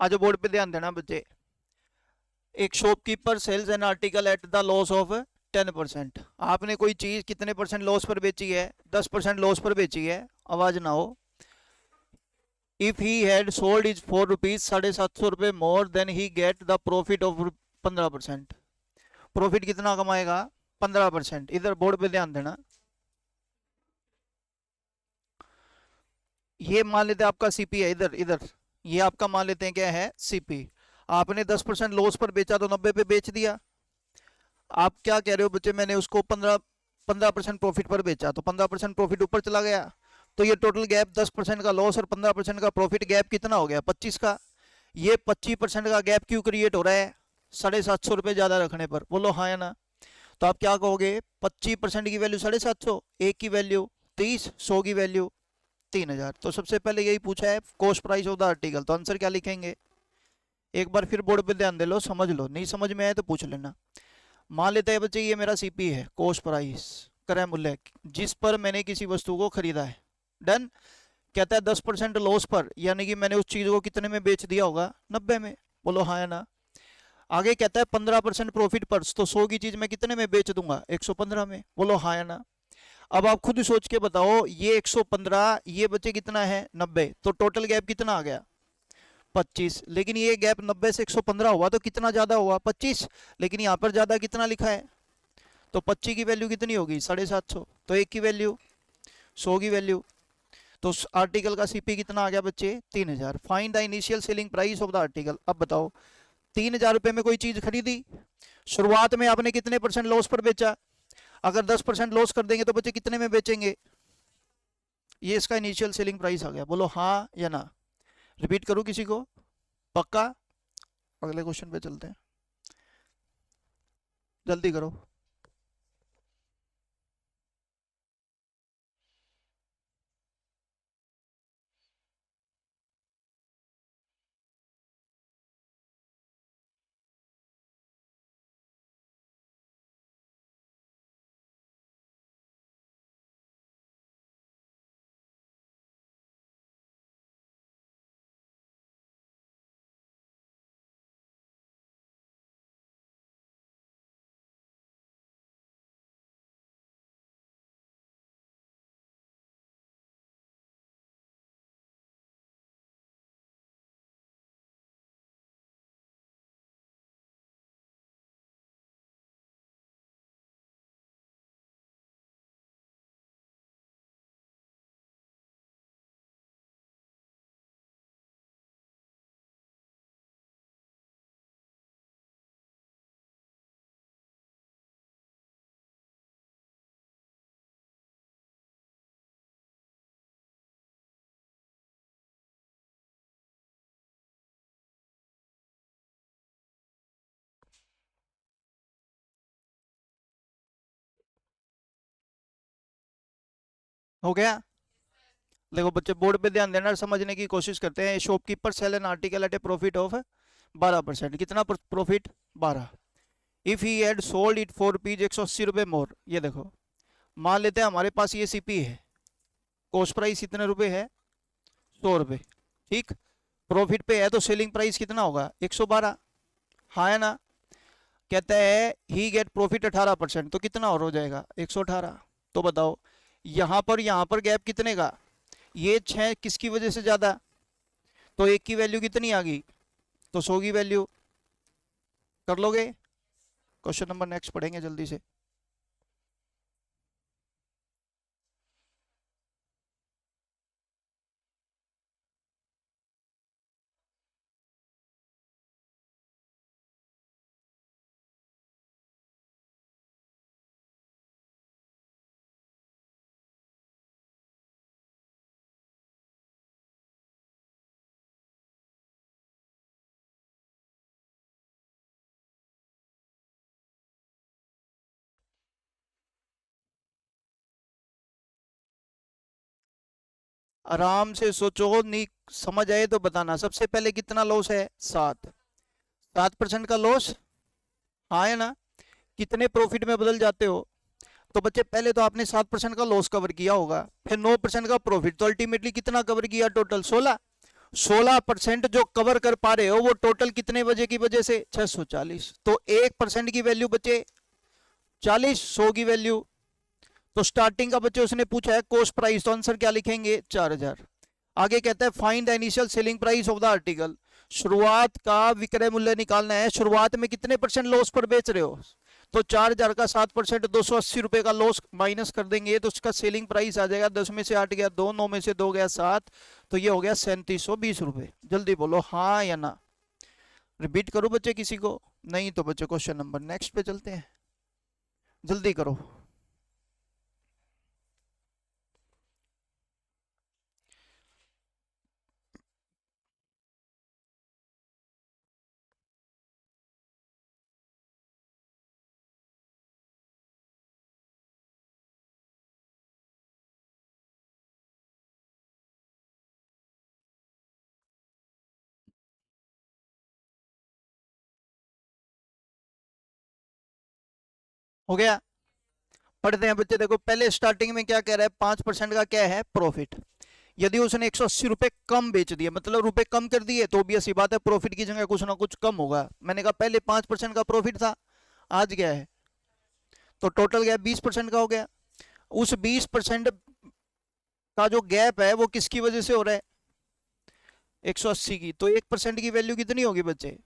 आज बोर्ड पे ध्यान देना बच्चे। एक shopkeeper sells an article at the loss of 10%। आपने कोई चीज कितने परसेंट लॉस पर बेची है? 10% लॉस पर बेची है। आवाज ना हो। If he had sold is 4 rupees, 750 रुपए more than he get the profit of 15%। Profit कितना कमाएगा? 15%। इधर बोर्ड पे ध्यान देना। ये मान लेते हैं आपका सीपी है, इधर इधर ये आपका मान लेते हैं क्या है? सीपी। आपने 10% लॉस पर बेचा तो 90 पे बेच दिया। आप क्या कह रहे हो बच्चे? मैंने उसको 15% प्रॉफिट पर बेचा तो 15% प्रॉफिट ऊपर चला गया। तो ये टोटल गैप 10% का लॉस और 15% का प्रॉफिट गैप कितना हो गया? 25 का। ये 25% का गैप क्यों क्रिएट हो रहा है? 750 रुपये ज्यादा रखने पर। बोलो हाँ या ना। तो आप क्या कहोगे? 25% की वैल्यू 750, एक की वैल्यू 30, 100 की वैल्यू 3000। तो सबसे पहले यही पूछा है cost price of the article, तो आंसर क्या लिखेंगे? एक बार फिर बोर्ड पे ध्यान दे लो, समझ लो, नहीं समझ में आए तो पूछ लेना। मान लेते हैं बच्चे ये मेरा सीपी है, कॉस्ट प्राइस क्रय मूल्य, जिस पर मैंने किसी वस्तु को खरीदा है। डन। कहता है 10% लॉस पर, यानी कि मैंने उस चीज को कितने में बेच दिया होगा? 90 में। बोलो हाँ या ना। आगे कहता है 15% प्रॉफिट पर, तो 100 की चीज मैं कितने में बेच दूंगा? 115 में। बोलो हाँ या ना। अब आप खुद सोच के बताओ, ये 115, ये बचे कितना है? 90। तो टोटल गैप कितना आ गया? 25। लेकिन ये गैप 90 से 115 हुआ तो कितना ज्यादा हुआ? 25। लेकिन यहाँ पर ज्यादा कितना लिखा है? तो 25 की वैल्यू कितनी होगी? 750। तो एक की वैल्यू 100 की वैल्यू। तो आर्टिकल का सीपी कितना आ गया बच्चे? 3000। Find the initial selling price of the article. अब बताओ 3000 रुपये में कोई चीज खरीदी, शुरुआत में आपने कितने परसेंट लॉस पर बेचा? अगर 10% लॉस कर देंगे तो बच्चे कितने में बेचेंगे? ये इसका इनिशियल सेलिंग प्राइस आ गया। बोलो हाँ या ना। रिपीट करूं किसी को? पक्का? अगले क्वेश्चन पे चलते हैं, जल्दी करो। हो गया? देखो बच्चे बोर्ड पे ध्यान देना और समझने की कोशिश करते हैं। Shopkeeper sell an article at a profit of 12%। कितना profit? 12। If he had sold it for rupees 180 रुपये मोर। ये देखो, मान लेते हैं हमारे पास ये सीपी है, कॉस्ट प्राइस कितने रुपए है? 100 रुपये। ठीक। प्रॉफिट पे है तो सेलिंग प्राइस कितना होगा? 112। हाँ है ना। कहता है ही गेट प्रॉफिट 18%, तो कितना और हो जाएगा? 118। तो बताओ यहाँ पर गैप कितने का? ये 6 किसकी वजह से ज्यादा? तो एक की वैल्यू कितनी आ गई? तो 100 की वैल्यू। कर लोगे? क्वेश्चन नंबर नेक्स्ट पढ़ेंगे जल्दी से। आराम से सोचो, नहीं समझ आए तो बताना। सबसे पहले कितना लॉस है? 7% का लॉस। हाँ है ना। कितने प्रॉफिट में बदल जाते हो? तो बच्चे पहले तो आपने 7% का लॉस कवर किया होगा, फिर 9% का प्रॉफिट, तो अल्टीमेटली कितना कवर किया? टोटल 16। 16% जो कवर कर पा रहे हो वो टोटल कितने बजे की वजह से 640, तो 1% की वैल्यू बचे 40, 100 की वैल्यू। तो स्टार्टिंग का बच्चे उसने पूछा है कॉस्ट प्राइस, तो आंसर क्या लिखेंगे 4000। आगे कहता है find the initial selling price of the article, शुरुआत का विक्रय मूल्य निकालना है। शुरुआत में कितने परसेंट लॉस पर बेच रहे हो, तो 4000 का 7%, 280 रुपए का लॉस माइनस कर देंगे तो उसका सेलिंग प्राइस आ जाएगा 10 में से 8 गया 2, 9 में से 2 गया 7, तो ये हो गया 3720 रुपए। जल्दी बोलो हाँ या ना। रिपीट करो बच्चे किसी को, नहीं तो बच्चे क्वेश्चन नंबर नेक्स्ट पे चलते हैं, जल्दी करो। हो गया, पढ़ते हैं बच्चे। देखो पहले स्टार्टिंग में क्या कह रहा है, 5% का क्या है प्रॉफिट। यदि उसने 180 रुपए कम बेच दिए, मतलब रुपए कम कर दिए, तो भी ऐसी बात है प्रॉफिट की जगह कुछ ना कुछ कम होगा। मैंने कहा पहले 5% का प्रॉफिट था, आज क्या है, तो टोटल गया 20% का हो गया। उस 20% का जो गैप है वो किसकी वजह से हो रहा है, 180 की। तो 1% की वैल्यू कितनी होगी बच्चे,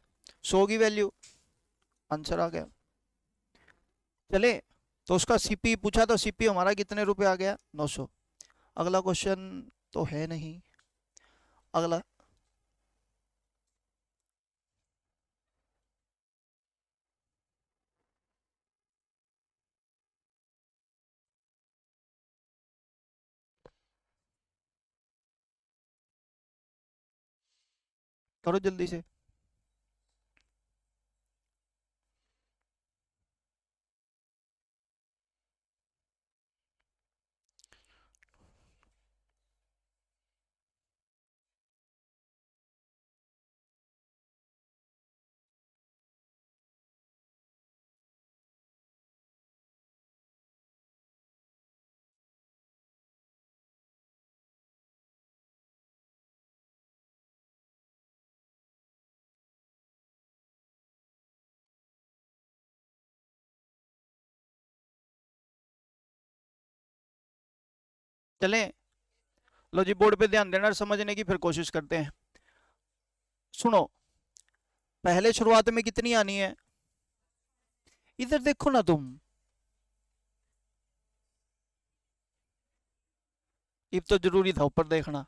100 की वैल्यू। आंसर आ गया। चले, तो उसका सीपी पूछा, तो सीपी हमारा कितने रुपए आ गया 900। अगला क्वेश्चन तो है नहीं, अगला करो जल्दी से। चलें, लो जी बोर्ड पे ध्यान देना, समझने की फिर कोशिश करते हैं। सुनो, पहले शुरुआत में कितनी आनी है, इधर देखो ना तुम, ये तो जरूरी था ऊपर देखना।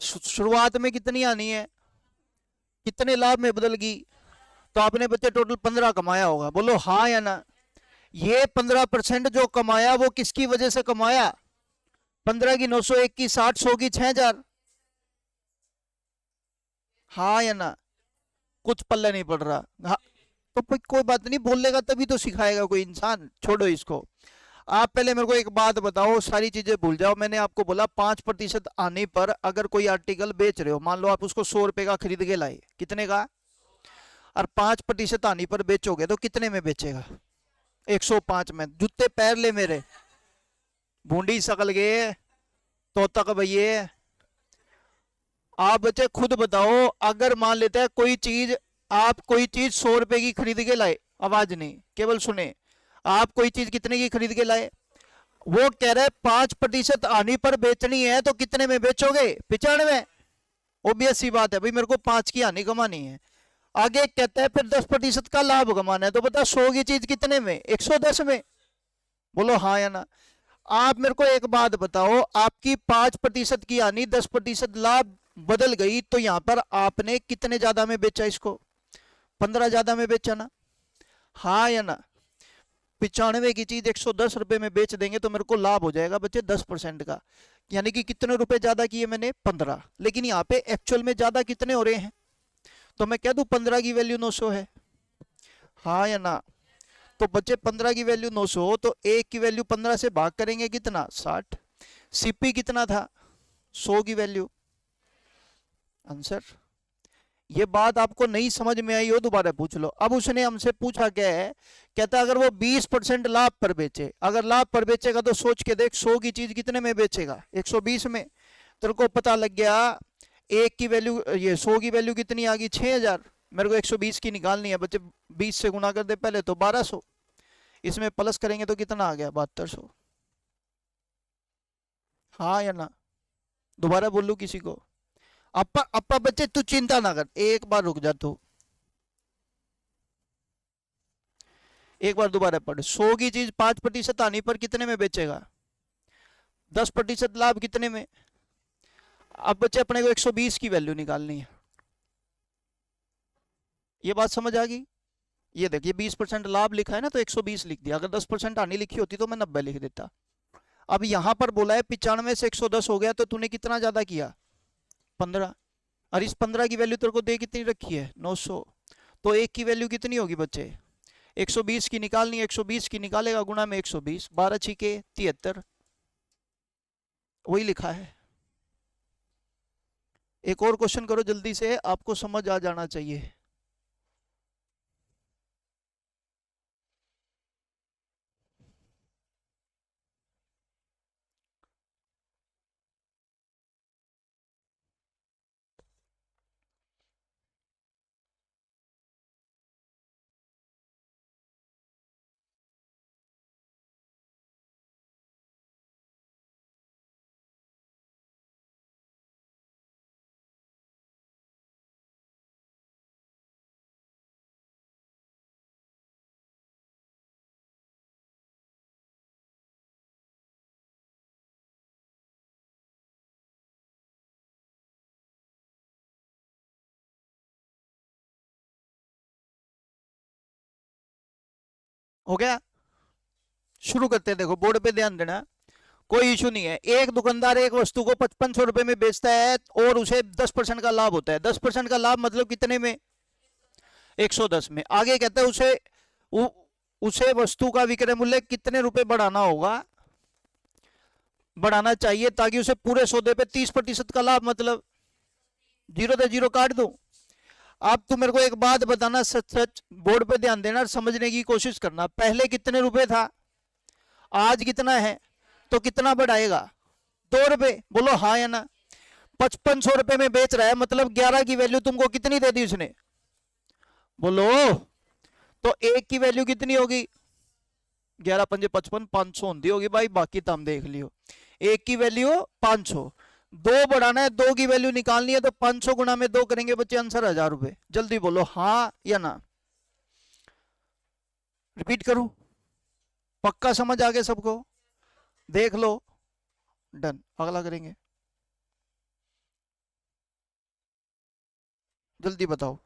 शुरुआत में कितनी आनी है, कितने लाभ में बदल गई, तो आपने बच्चे टोटल 15 कमाया होगा, बोलो हाँ या ना। ये 15% जो कमाया वो किसकी वजह से कमाया, 15 की 900, 1 की 60, 100 की 6000। हाँ या ना, कुछ पल्ले नहीं पड़ रहा। हाँ, तो कोई बात नहीं, बोल लेगा तभी तो सिखाएगा कोई इंसान, छोड़ो इसको। आप पहले मेरे को एक बात बताओ, सारी चीजें भूल जाओ। मैंने आपको बोला 5% आने पर अगर कोई आर्टिकल बेच रहे हो, मान लो आप उसको 100 रुपए का खरीद के लाए, कितने का, और 5% आने पर बेचोगे तो कितने में बेचेगा, 105 में। जूते पैर ले मेरे, बूंदी सकल गए तो तक भैये। आप बच्चे खुद बताओ, अगर मान लेते हैं कोई चीज, आप कोई चीज 100 रुपए की खरीद के लाए, आवाज नहीं केवल सुने, आप कोई चीज कितने की खरीद के लाए, वो कह रहे 5% आने पर बेचनी है तो कितने में बेचोगे, 95। ओबियस सी बात है भाई, मेरे को 5 की हानि कमानी है। आगे कहता है फिर 10% का लाभ कमाना है, तो बता 100 की चीज कितने में, 110 में। बोलो हाँ या ना। आप मेरे को एक बात बताओ, आपकी 5% की हानि 10% लाभ बदल गई, तो यहां पर आपने कितने ज्यादा में बेचा इसको, 15 ज्यादा में बेचा ना, हाँ या ना। 95 की चीज 110 रुपए में बेच देंगे तो मेरे को लाभ हो जाएगा बच्चे 10% का, यानी कि कितने रुपए ज्यादा किए मैंने, 15। लेकिन यहाँ पे एक्चुअल में ज्यादा कितने हो रहे हैं, तो मैं कह दूं 15 की वैल्यू 900 है, हाँ या ना। तो बच्चे 15 की वैल्यू 900, तो एक की वैल्यू 15 से भाग करेंगे कितना, 60। सीपी कितना था, 100 की वैल्यू। आंसर ये बात आपको नहीं समझ में आई हो दोबारा पूछ लो। अब उसने हमसे पूछा क्या है, कहता अगर वो 20% लाभ पर बेचे, अगर लाभ पर बेचेगा तो सोच के देख 100 की चीज कितने में बेचेगा, 120 में। तेरे को पता लग गया एक की वैल्यू, ये 100 की वैल्यू कितनी आ गई 6000, मेरे को 120 की निकालनी है बच्चे, 20 से गुना कर दे पहले तो 1200, इसमें प्लस करेंगे तो कितना आ गया 7200। हाँ या ना, दोबारा बोलू किसी को? अपा अपा बच्चे तू चिंता ना कर, एक बार रुक जा तू, एक बार दोबारा पढ़। 100 की चीज 5% आने पर कितने में बेचेगा, 10% लाभ कितने में। अब बच्चे अपने को 120 की वैल्यू निकालनी है, ये बात समझ आ गई? ये देखिए 20% लाभ लिखा है ना, तो 120 लिख दिया, अगर 10% आनी लिखी होती तो मैं 90 लिख देता। अब यहां पर बोला है 95 से 110 हो गया, तो तूने कितना ज्यादा किया 15, और इस 15 की वैल्यू तेरे को दे कितनी रखी है 900, तो एक की वैल्यू कितनी होगी बच्चे 120 की निकालनी है, 120 की निकालेगा गुना में 120, 12 छिके 73, वही लिखा है। एक और क्वेश्चन करो जल्दी से, आपको समझ आ जाना चाहिए। हो गया, शुरू करते हैं। देखो बोर्ड पे ध्यान देना, कोई इशू नहीं है। एक दुकानदार एक वस्तु को 5500 रुपए में बेचता है और उसे 10% का लाभ होता है। 10% का लाभ मतलब कितने में, 110 में। आगे कहता है उसे वस्तु का विक्रय मूल्य कितने रुपए बढ़ाना होगा, बढ़ाना चाहिए ताकि उसे पूरे सौदे पे 30% का लाभ, मतलब जीरो से जीरो काट दो। अब तू मेरे को एक बात बताना, सच सच बोर्ड पे ध्यान देना और समझने की कोशिश करना। पहले कितने रुपए था, आज कितना है, तो कितना बढ़ाएगा 2 रुपए, बोलो हाँ या ना। 5500 रुपए में बेच रहा है, मतलब 11 की वैल्यू तुमको कितनी दे दी उसने, बोलो। तो एक की वैल्यू कितनी होगी, 11×5 = 55, 500 होती होगी भाई, बाकी तो हम देख लियो। एक की वैल्यू 500, दो बढ़ाना है, दो की वैल्यू निकालनी है, तो 500 गुना में 2 करेंगे बच्चे, आंसर 1000 रुपए। जल्दी बोलो हाँ या ना, रिपीट करूं? पक्का समझ आ गया सबको? देख लो, डन, अगला करेंगे, जल्दी बताओ।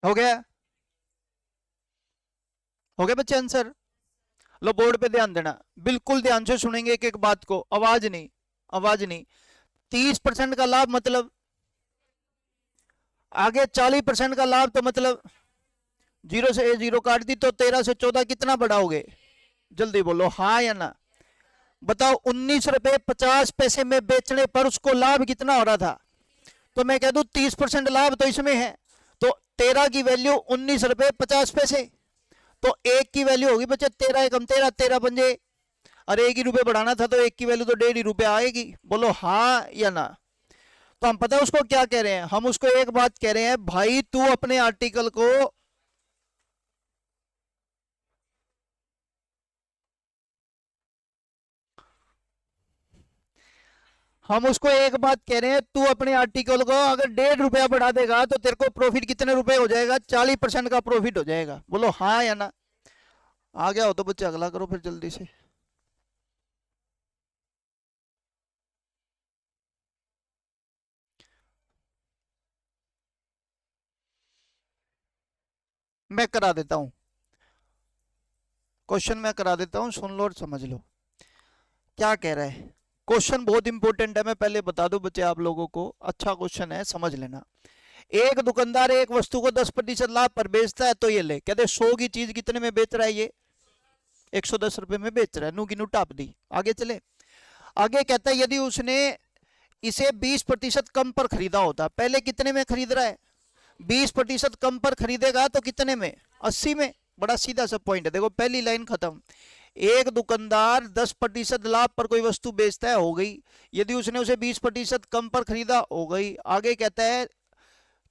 हो गया, हो गया बच्चे आंसर। लो बोर्ड पे ध्यान देना, बिल्कुल ध्यान से सुनेंगे एक एक बात को, आवाज नहीं, आवाज नहीं। 30% का लाभ मतलब, आगे 40% का लाभ, तो मतलब जीरो से जीरो काट दी, तो 13 से 14 कितना बढ़ाओगे, जल्दी बोलो हाँ या ना। बताओ 19 रुपए 50 पैसे में बेचने पर उसको लाभ कितना हो रहा था, तो मैं कह दूं 30% लाभ तो इसमें है, तो 13 की वैल्यू 19 रुपए 50 पैसे, तो एक की वैल्यू होगी बच्चे 13 एकम 13, 13×5, और 1 ही रुपए बढ़ाना था, तो एक की वैल्यू तो 1.5 रुपए आएगी, बोलो हाँ या ना। तो हम पता है उसको क्या कह रहे हैं, हम उसको एक बात कह रहे हैं, भाई तू अपने आर्टिकल को, हम उसको एक बात कह रहे हैं, तू अपने आर्टिकल को अगर 1.5 रुपया बढ़ा देगा तो तेरे को प्रॉफिट कितने रुपए हो जाएगा? 40% का प्रॉफिट हो जाएगा। बोलो हाँ या ना। आ गया हो तो बच्चे अगला करो फिर जल्दी से। मैं करा देता हूं क्वेश्चन, मैं करा देता हूं, सुन लो और समझ लो क्या कह रहा है। क्वेश्चन बहुत इंपॉर्टेंट है, मैं पहले बता दूं बच्चे आप लोगों को, अच्छा क्वेश्चन है, समझ लेना। एक दुकानदार एक वस्तु को 10% लाभ पर बेचता है, तो ये ले कहते 100 की चीज कितने में बेच रहा है? ये 110 रुपए में बेच रहा है। नू की नू टाप दी। आगे चले, आगे कहता है यदि उसने इसे 20% कम पर खरीदा होता, पहले कितने में खरीद रहा है? 20% कम पर खरीदेगा तो कितने में? 80 में। बड़ा सीधा सा पॉइंट है, देखो पहली लाइन खत्म। एक दुकानदार 10% लाभ पर कोई वस्तु बेचता है, हो गई। यदि उसने उसे 20% कम पर खरीदा, हो गई। आगे कहता है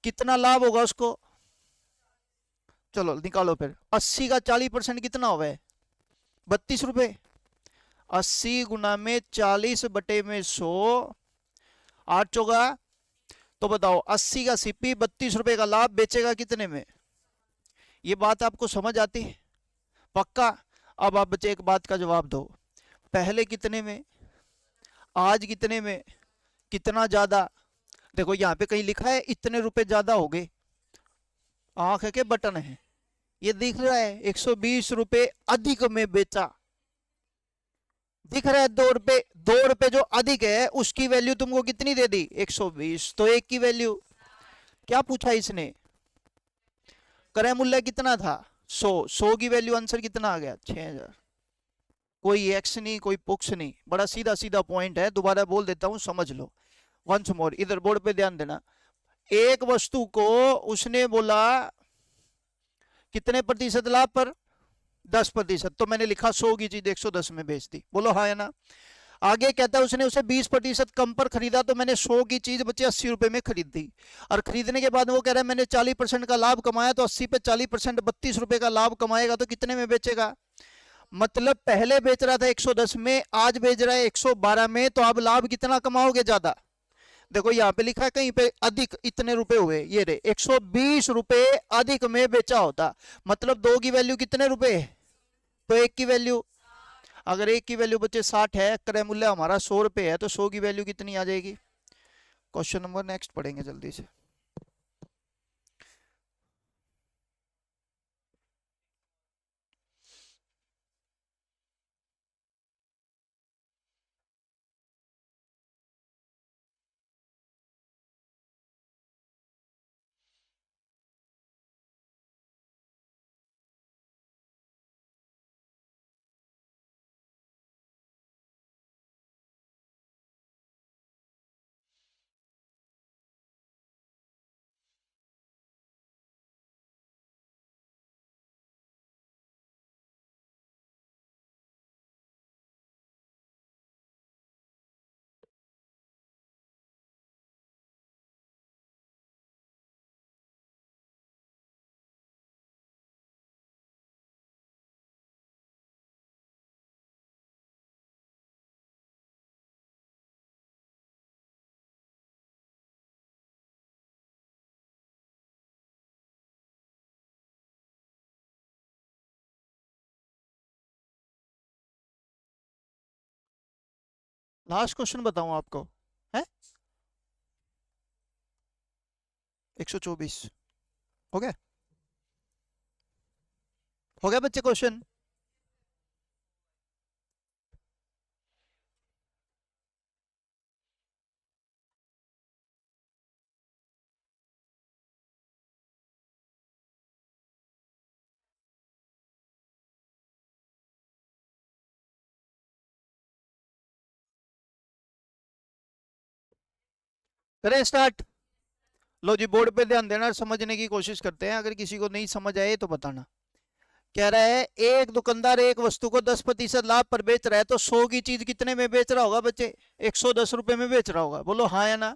कितना लाभ होगा उसको, चलो निकालो फिर। 80 का 40% कितना हुआ है? 32 रुपए। 80 गुना में 40 बटे में 100, 8 चौका, तो बताओ 80 का सीपी 32 रुपए का लाभ बेचेगा कितने में? ये बात आपको समझ आती है? पक्का? अब आप बच्चे एक बात का जवाब दो, पहले कितने में, आज कितने में, कितना ज्यादा? देखो यहाँ पे कहीं लिखा है इतने रुपए ज्यादा हो गए? आंख है के बटन है? ये दिख रहा है 120 रुपए अधिक में बेचा, दिख रहा है 2 रुपए। 2 रुपए जो अधिक है उसकी वैल्यू तुमको कितनी दे दी? 120। तो एक की वैल्यू क्या पूछा इसने? क्रय मूल्य कितना था? 100। 100 की वैल्यू आंसर कितना आ गया? 6000। कोई एक्स नहीं, कोई पुक्स नहीं, बड़ा सीधा सीधा पॉइंट है। दोबारा बोल देता हूं, समझ लो वंस मोर। इधर बोर्ड पे ध्यान देना। एक वस्तु को उसने बोला कितने प्रतिशत लाभ पर? 10%। तो मैंने लिखा 100 की चीज 110 में बेच दी। बोलो हाँ या ना। आगे कहता है उसने उसे 20% कम पर खरीदा, तो मैंने 100 की चीज बच्चे 80 रुपए में खरीद दी। और खरीदने के बाद वो कह रहा है मैंने 40% का लाभ कमाया, तो 80 पे 40% 32 रुपए का लाभ कमाएगा, तो कितने में बेचेगा? मतलब पहले बेच रहा था 110 में, आज बेच रहा है 112 में, तो अब लाभ कितना कमाओगे? ज्यादा। देखो यहाँ पे लिखा है कहीं पे अधिक इतने रुपए हुए, ये रे 120 रुपए अधिक में बेचा होता, मतलब 2 की वैल्यू कितने रुपए है? तो 1 की वैल्यू, अगर 1 की वैल्यू बच्चे 60 है, क्रय मूल्य हमारा 100 रुपए है, तो 100 की वैल्यू कितनी आ जाएगी? क्वेश्चन नंबर नेक्स्ट पढ़ेंगे जल्दी से। लास्ट क्वेश्चन बताऊं आपको है? 124 हो गया? हो गया बच्चे क्वेश्चन? करें स्टार्ट? लो जी बोर्ड पे ध्यान देना और समझने की कोशिश करते हैं, अगर किसी को नहीं समझ आए तो बताना। कह रहा है एक दुकानदार एक वस्तु को 10% लाभ पर बेच रहा है, तो 100 की चीज कितने में बेच रहा होगा बच्चे? 110 रुपए में बेच रहा होगा। बोलो हाँ या ना।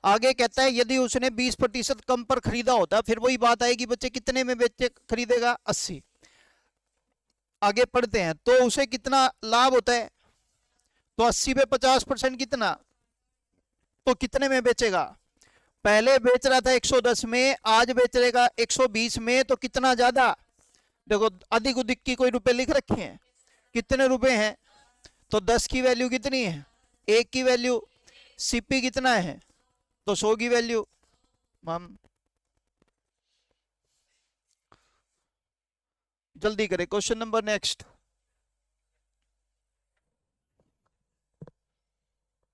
आगे कहता है यदि उसने 20% कम पर खरीदा होता, फिर वही बात आएगी बच्चे कितने में बेचे खरीदेगा? 80। आगे पढ़ते हैं, तो उसे कितना लाभ होता है? तो 80 पे 50% कितना? तो कितने में बेचेगा? पहले बेच रहा था 110 में, आज बेचेगा 120 में, तो कितना ज्यादा? देखो अधिक उदिक की कोई रुपए लिख रखे हैं, कितने रुपए हैं? तो 10 की वैल्यू कितनी है? 1 की वैल्यू। सीपी कितना है? तो 100 की वैल्यू। हम जल्दी करें, क्वेश्चन नंबर नेक्स्ट,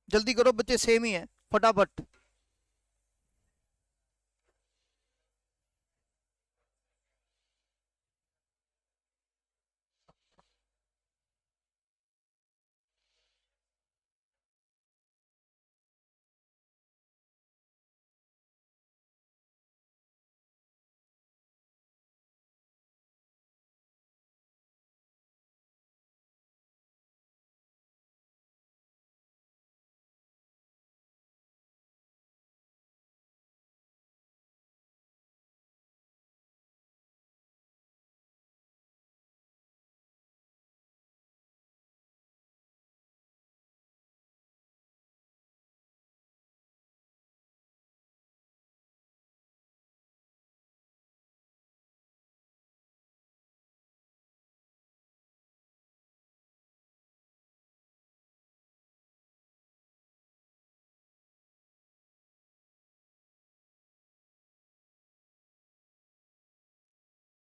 जल्दी करो बच्चे, सेम ही है, फटाफट।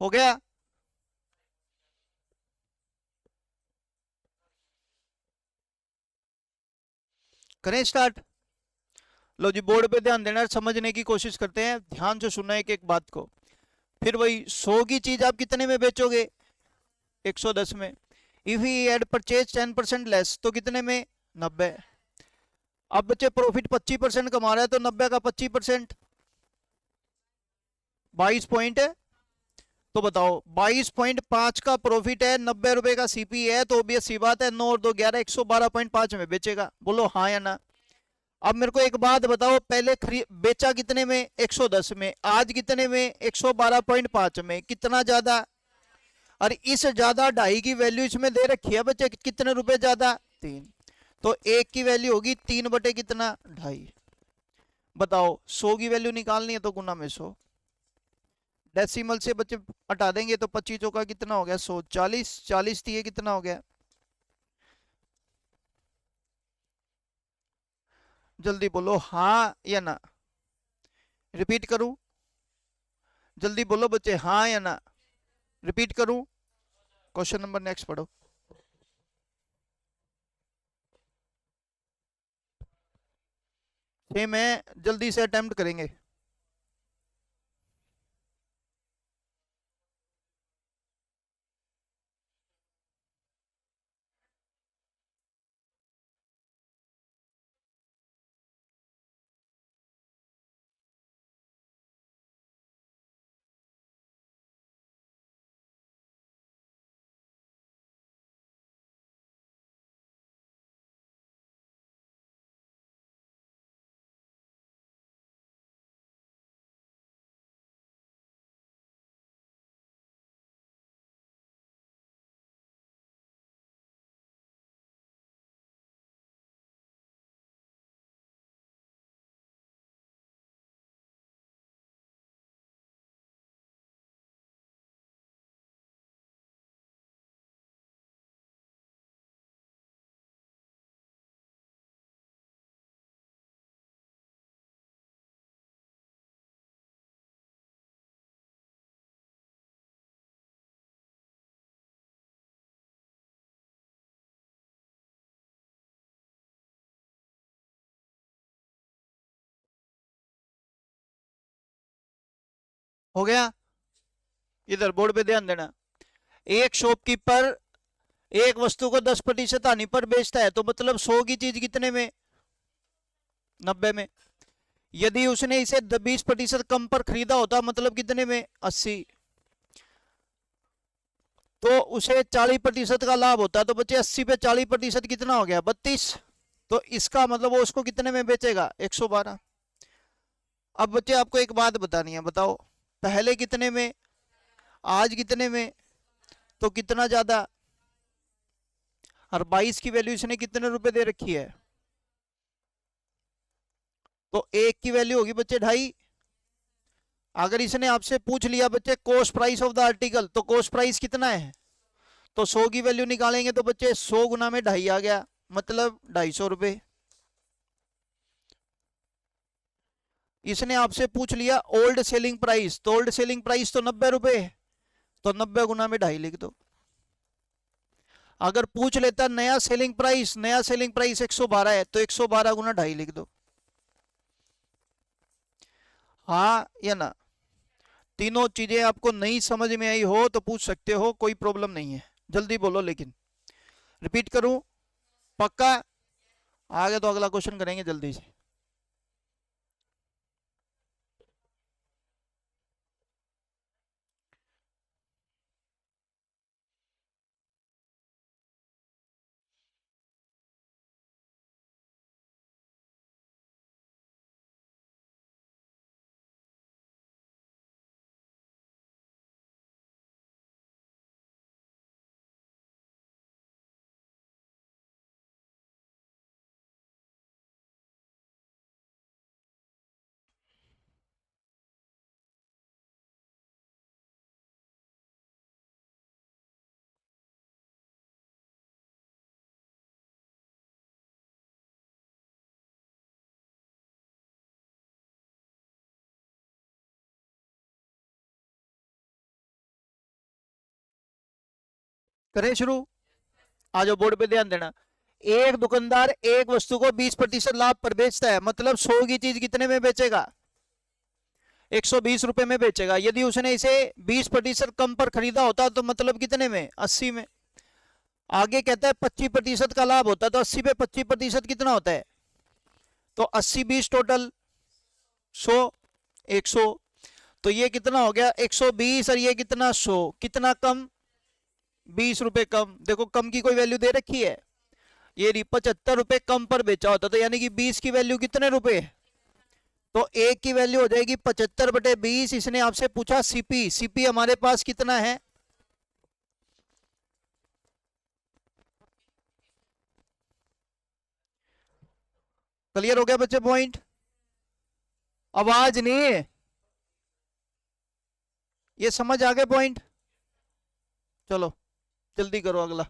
हो गया? करें स्टार्ट? लो जी, बोर्ड पे ध्यान देना, समझने की कोशिश करते हैं, ध्यान से सुनना है एक एक बात को। फिर वही 100 की चीज आप कितने में बेचोगे? 110 में। If he had purchase 10% less, तो कितने में? 90। अब बच्चे प्रॉफिट 25% कमा रहा है, तो 90 का 25% 22 पॉइंट है। तो बताओ 22.5 का प्रॉफिट है, 90 रुपए का सीपी है, तो ऑब्वियस सी बात है 9 और 2 11, 112.5 में बेचेगा। बोलो हाँ या ना? अब मेरे को एक बात बताओ, पहले बेचा कितने में? 110 में। आज कितने में? 112.5 में। कितना ज्यादा? और इस ज्यादा ढाई की वैल्यू इसमें दे रखी है बच्चे, कितने रुपए ज्यादा? 3। तो 1 की वैल्यू होगी 3 बटे कितना? ढाई। बताओ 100 की वैल्यू निकालनी है तो गुना में 100, डेसिमल से बच्चे हटा देंगे तो 25 का कितना हो गया? 100। 40 40 थी, ये कितना हो गया? जल्दी बोलो हाँ या ना? रिपीट करूं? जल्दी बोलो बच्चे, हाँ या ना? रिपीट करूं? क्वेश्चन नंबर नेक्स्ट पढ़ो। सेम है, जल्दी से अटेम्प्ट करेंगे। हो गया? इधर बोर्ड पे ध्यान देना। एक शॉपकीपर एक वस्तु को 10% हानि पर बेचता है, तो मतलब 100 की चीज कितने में? 90 में। यदि उसने इसे 20% कम पर खरीदा होता, मतलब कितने में? 80। तो उसे 40% का लाभ होता, तो बच्चे 80 पे 40% कितना हो गया? 32। तो इसका मतलब वो उसको कितने में बेचेगा? 112। अब बच्चे आपको एक बात बतानी है, बताओ पहले कितने में, आज कितने में, तो कितना ज्यादा? और 22 की वैल्यू इसने कितने रुपए दे रखी है? तो एक की वैल्यू होगी बच्चे 2.5। अगर इसने आपसे पूछ लिया बच्चे cost price of the article, तो कॉस्ट प्राइस कितना है, तो 100 की वैल्यू निकालेंगे तो बच्चे 100 गुना में 2.5 आ गया, मतलब 250 रुपए। इसने आपसे पूछ लिया ओल्ड सेलिंग प्राइस, तो ओल्ड सेलिंग प्राइस तो 90 रुपए, तो 90 गुना में 2.5 लिख दो। अगर पूछ लेता नया सेलिंग प्राइस, नया सेलिंग प्राइस 112 है, तो 112 गुना 2.5 लिख दो। हाँ या ना? तीनों चीजें आपको नहीं समझ में आई हो तो पूछ सकते हो, कोई प्रॉब्लम नहीं है, जल्दी बोलो। लेकिन रिपीट करूं? पक्का? आगे तो अगला क्वेश्चन करेंगे जल्दी से। करें शुरू? आ जाओ, बोर्ड पे ध्यान देना। एक दुकानदार एक वस्तु को 20% लाभ पर बेचता है, मतलब 100 की चीज कितने में बेचेगा? 120 रुपए में बेचेगा। यदि उसने इसे 20% कम पर खरीदा होता तो मतलब कितने में? 80 में। आगे कहता है 25% का लाभ होता, तो 80 पे 25% कितना होता है? तो 80 20 टोटल 100, 100। तो ये कितना हो गया? 120, और ये कितना? 100। कितना कम? 20 रुपए कम। देखो कम की कोई वैल्यू दे रखी है? ये 75 रुपए कम पर बेचा होता, तो यानी कि 20 की वैल्यू कितने रुपए? तो एक की वैल्यू हो जाएगी 75/20। इसने आपसे पूछा सीपी, सीपी हमारे पास कितना है? क्लियर हो गया बच्चे पॉइंट? आवाज नहीं, ये समझ आ गए पॉइंट? चलो जल्दी करो अगला।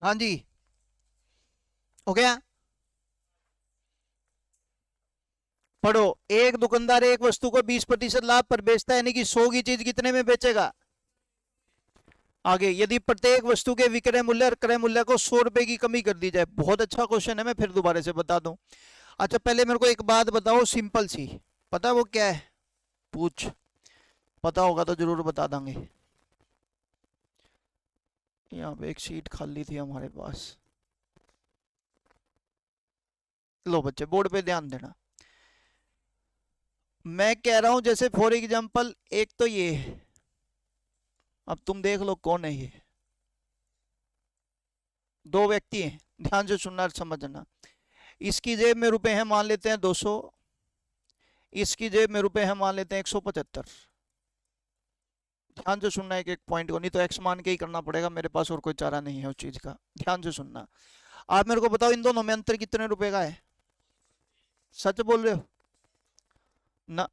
हाँ जी, हो गया? पढ़ो। एक दुकानदार एक वस्तु को 20% लाभ पर बेचता है, यानी कि 100 की चीज कितने में बेचेगा? आगे यदि प्रत्येक वस्तु के विक्रय मूल्य और क्रय मूल्य को 100 रुपए की कमी कर दी जाए। बहुत अच्छा क्वेश्चन है, मैं फिर दोबारा से बता दूं। अच्छा पहले मेरे को एक बात बताओ सिंपल सी, पता वो क्या है? पूछ, पता होगा तो जरूर बता देंगे। यहाँ पे एक सीट खाली थी हमारे पास। लो बच्चे बोर्ड पे ध्यान देना। मैं कह रहा हूं जैसे फॉर एग्जांपल एक तो ये है, अब तुम देख लो कौन है ये। दो व्यक्ति हैं, ध्यान से सुनना और समझना। इसकी जेब में रुपए हैं मान लेते हैं 200, इसकी जेब में रुपए हैं मान लेते हैं 175। ध्यान से सुनना एक एक पॉइंट को, नहीं तो एक्स मान के ही करना पड़ेगा, मेरे पास और कोई चारा नहीं है उस चीज का। ध्यान से सुनना। आप मेरे को बताओ इन दोनों में अंतर कितने रुपए का है? सच बोल रहे हो ना?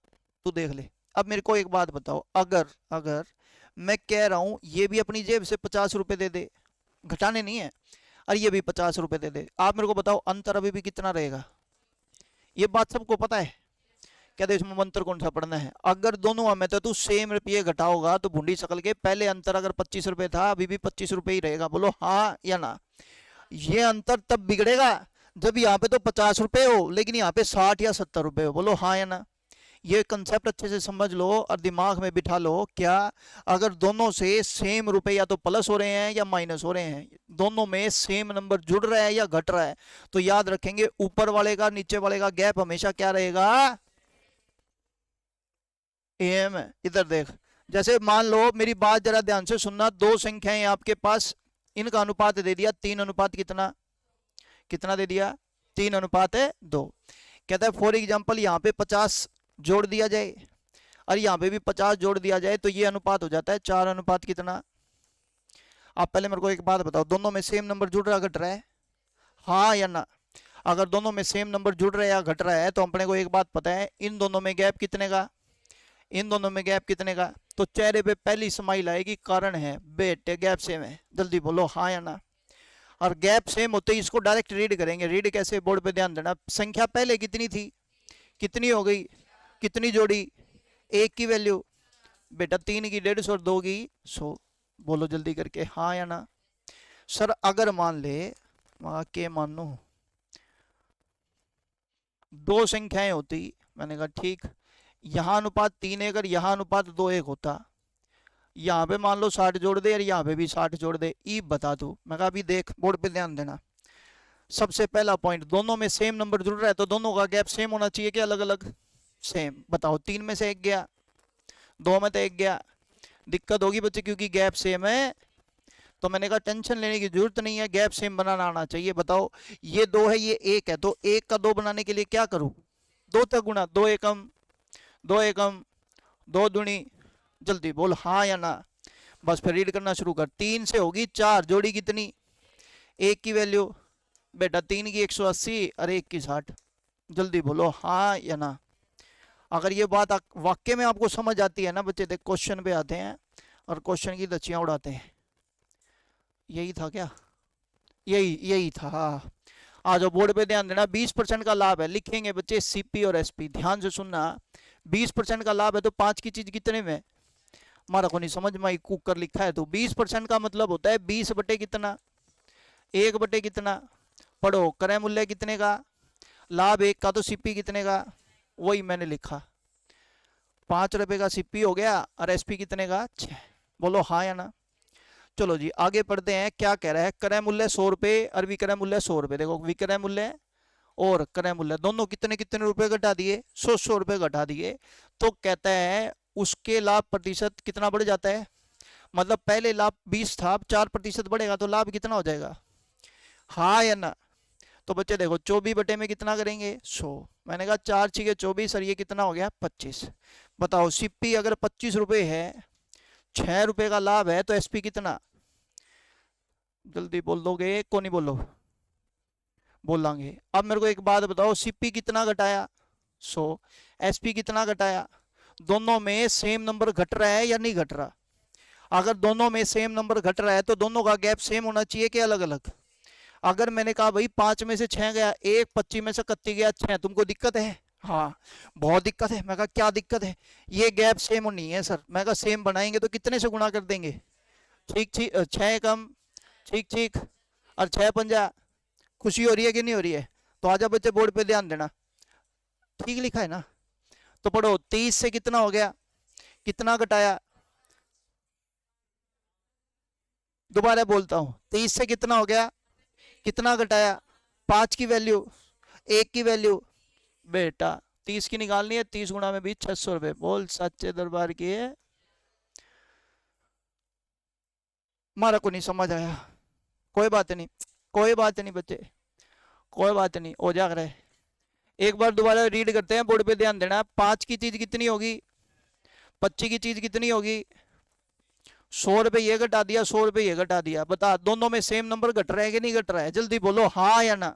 तू देख ले। अब मेरे को एक बात बताओ, अगर अगर मैं कह रहा हूं ये भी अपनी जेब से 50 रुपए दे दे, घटाने नहीं है, और ये भी 50 रुपए दे दे, आप मेरे को बताओ अंतर अभी भी कितना रहेगा? ये बात सबको पता है। कहते इसमें मंत्र कौन सा पढ़ना है? अगर दोनों में तो तू सेम रुपये घटाओगा तो भूडी शकल के पहले अंतर अगर 25 रुपए था अभी भी 25 रुपए ही रहेगा। बोलो हाँ या ना? ये अंतर तब बिगड़ेगा जब यहाँ पे तो 50 रुपए हो लेकिन यहाँ पे 60 या 70 रुपए हो। बोलो हाँ या ना? ये कंसेप्ट अच्छे से समझ लो और दिमाग में बिठा लो। क्या अगर दोनों से सेम रुपए या तो प्लस हो रहे हैं या माइनस हो रहे हैं, दोनों में सेम नंबर जुड़ रहा है या घट रहा है, तो याद रखेंगे ऊपर वाले का नीचे वाले का गैप हमेशा क्या रहेगा? एम है। इधर देख, जैसे मान लो, मेरी बात जरा ध्यान से सुनना, दो संख्याएं आपके पास, इनका अनुपात दे दिया 3 अनुपात कितना, कितना दे दिया? 3 अनुपात है 2। कहता है फॉर एग्जाम्पल यहाँ पे 50 जोड़ दिया जाए और यहाँ पे भी 50 जोड़ दिया जाए तो ये अनुपात हो जाता है 4 अनुपात कितना। आप पहले मेरे को एक बात बताओ, दोनों में सेम नंबर जुड़ रहा घट रहा है? हाँ या ना? अगर दोनों में सेम नंबर जुड़ रहा है या घट रहा है तो अपने को एक बात पता है, इन दोनों में गैप कितने का, इन दोनों में गैप कितने का? तो चेहरे पे पहली स्माइल आएगी, कारण है बेटे गैप सेम है। जल्दी बोलो हाँ या ना? और गैप सेम होते ही इसको डायरेक्ट रीड करेंगे। रीड कैसे? बोर्ड पे ध्यान देना। संख्या पहले कितनी थी, कितनी हो गई, कितनी जोड़ी? एक की वैल्यू बेटा 3 की 150 और 2 की 100। बोलो जल्दी करके हाँ या ना? सर अगर मान ले, के मानो दो संख्याएं होती, मैंने कहा ठीक, यहाँ अनुपात 3 है, अगर यहाँ अनुपात 2 1 होता, यहाँ पे मान लो 60 जोड़ दे और यहाँ पे भी 60 जोड़ दे, ई बता दो। मैं कहा अभी देख, बोर्ड पे ध्यान देना। सबसे पहला पॉइंट, दोनों में सेम नंबर जुड़ रहा है तो दोनों का गैप सेम होना चाहिए कि अलग अलग? सेम। बताओ 3 में से 1 गया, 2 में तो 1 गया, दिक्कत होगी बच्चे क्योंकि गैप सेम है। तो मैंने कहा टेंशन लेने की जरूरत नहीं है, गैप सेम बनाना आना चाहिए। बताओ ये 2 है ये 1 है, तो 1 का 2 बनाने के लिए क्या करूं? 2 तक गुणा, 2 एकम 2 एकम 2 दूनी। जल्दी बोल हाँ या ना? बस फिर रीड करना शुरू कर। 3 से होगी 4 जोड़ी कितनी? 1 की वैल्यू बेटा 3 की 180 और 1 की 60। जल्दी बोलो हाँ या ना? अगर ये बात वाक्य में आपको समझ आती है ना बच्चे, देख क्वेश्चन पे आते हैं और क्वेश्चन की लच्छियां उड़ाते हैं। यही था क्या? यही था। आ जाओ बोर्ड पे ध्यान देना। 20% का लाभ है, लिखेंगे बच्चे सीपी और एसपी। ध्यान से सुनना, 20% का लाभ है तो 5 की चीज कितने में? हमारा को नहीं समझ में आई, कुकर लिखा है तो 20% का मतलब होता है 20 बटे कितना, 1 बटे कितना। पढ़ो क्रय मूल्य कितने का, लाभ 1 का, तो सीपी कितने का? वही मैंने लिखा, 5 रुपए का सीपी हो गया और एसपी कितने का? 6। बोलो हाँ या ना? चलो जी आगे पढ़ते हैं। क्या कह रहा है? क्रय मूल्य 100 रुपए और विक्रय मूल्य 100 रुपए। देखो विक्रय मूल्य और क्रय मूल्य दोनों कितने कितने रुपए घटा दिए? 100 रुपए घटा दिए। तो कहता है उसके लाभ प्रतिशत कितना बढ़ जाता है? मतलब पहले लाभ 20 था, अब 4% बढ़ेगा तो लाभ कितना हो जाएगा? हाँ या ना? तो बच्चे देखो 24 बटे में कितना करेंगे? 100। मैंने कहा 4 छीके 24 और ये कितना हो गया? 25। बताओ सीपी अगर 25 रुपए है, 6 रुपए का लाभ है, तो एसपी कितना? जल्दी बोल दोगे को नहीं बोलो? बोलेंगे। अब मेरे को एक बात बताओ, सीपी कितना घटाया? 100। एसपी कितना घटाया? दोनों में सेम नंबर घट रहा है या नहीं घट रहा? अगर दोनों में सेम नंबर घट रहा है तो दोनों का गैप सेम होना चाहिए कि अलग अलग? अगर मैंने कहा भाई 5 में से 6 गया, 1 25 में से 31 गया 6, तुमको दिक्कत है? हाँ बहुत दिक्कत है। मैं कहा क्या दिक्कत है? ये गैप सेम नहीं है सर। मैं कहा सेम बनाएंगे तो कितने से गुणा कर देंगे? ठीक ठीक, 6 कम, ठीक ठीक, और 6 पंजा। खुशी हो रही है कि नहीं हो रही है? तो आजा बच्चे बोर्ड पे ध्यान देना, ठीक लिखा है ना? तो पढ़ो 30 से कितना हो गया, कितना घटाया? दोबारा बोलता हूं, 30 से कितना हो गया, कितना घटाया? 5 की वैल्यू, 1 की वैल्यू। बेटा 30 की निकालनी है, 30 गुणा में भी 600 रुपए। बोल सच्चे दरबार की है। हमारा को नहीं समझ आया, कोई बात नहीं, कोई बात नहीं बच्चे, कोई बात नहीं, हो जा रहा है। एक बार दोबारा रीड करते हैं, बोर्ड पे ध्यान देना। 5 की चीज कितनी होगी? 25 की चीज कितनी होगी? 100 रुपए ये घटा दिया, 100 रुपए ये घटा दिया। बता दोनों में सेम नंबर घट रहा है कि नहीं घट रहा है? जल्दी बोलो हाँ या ना?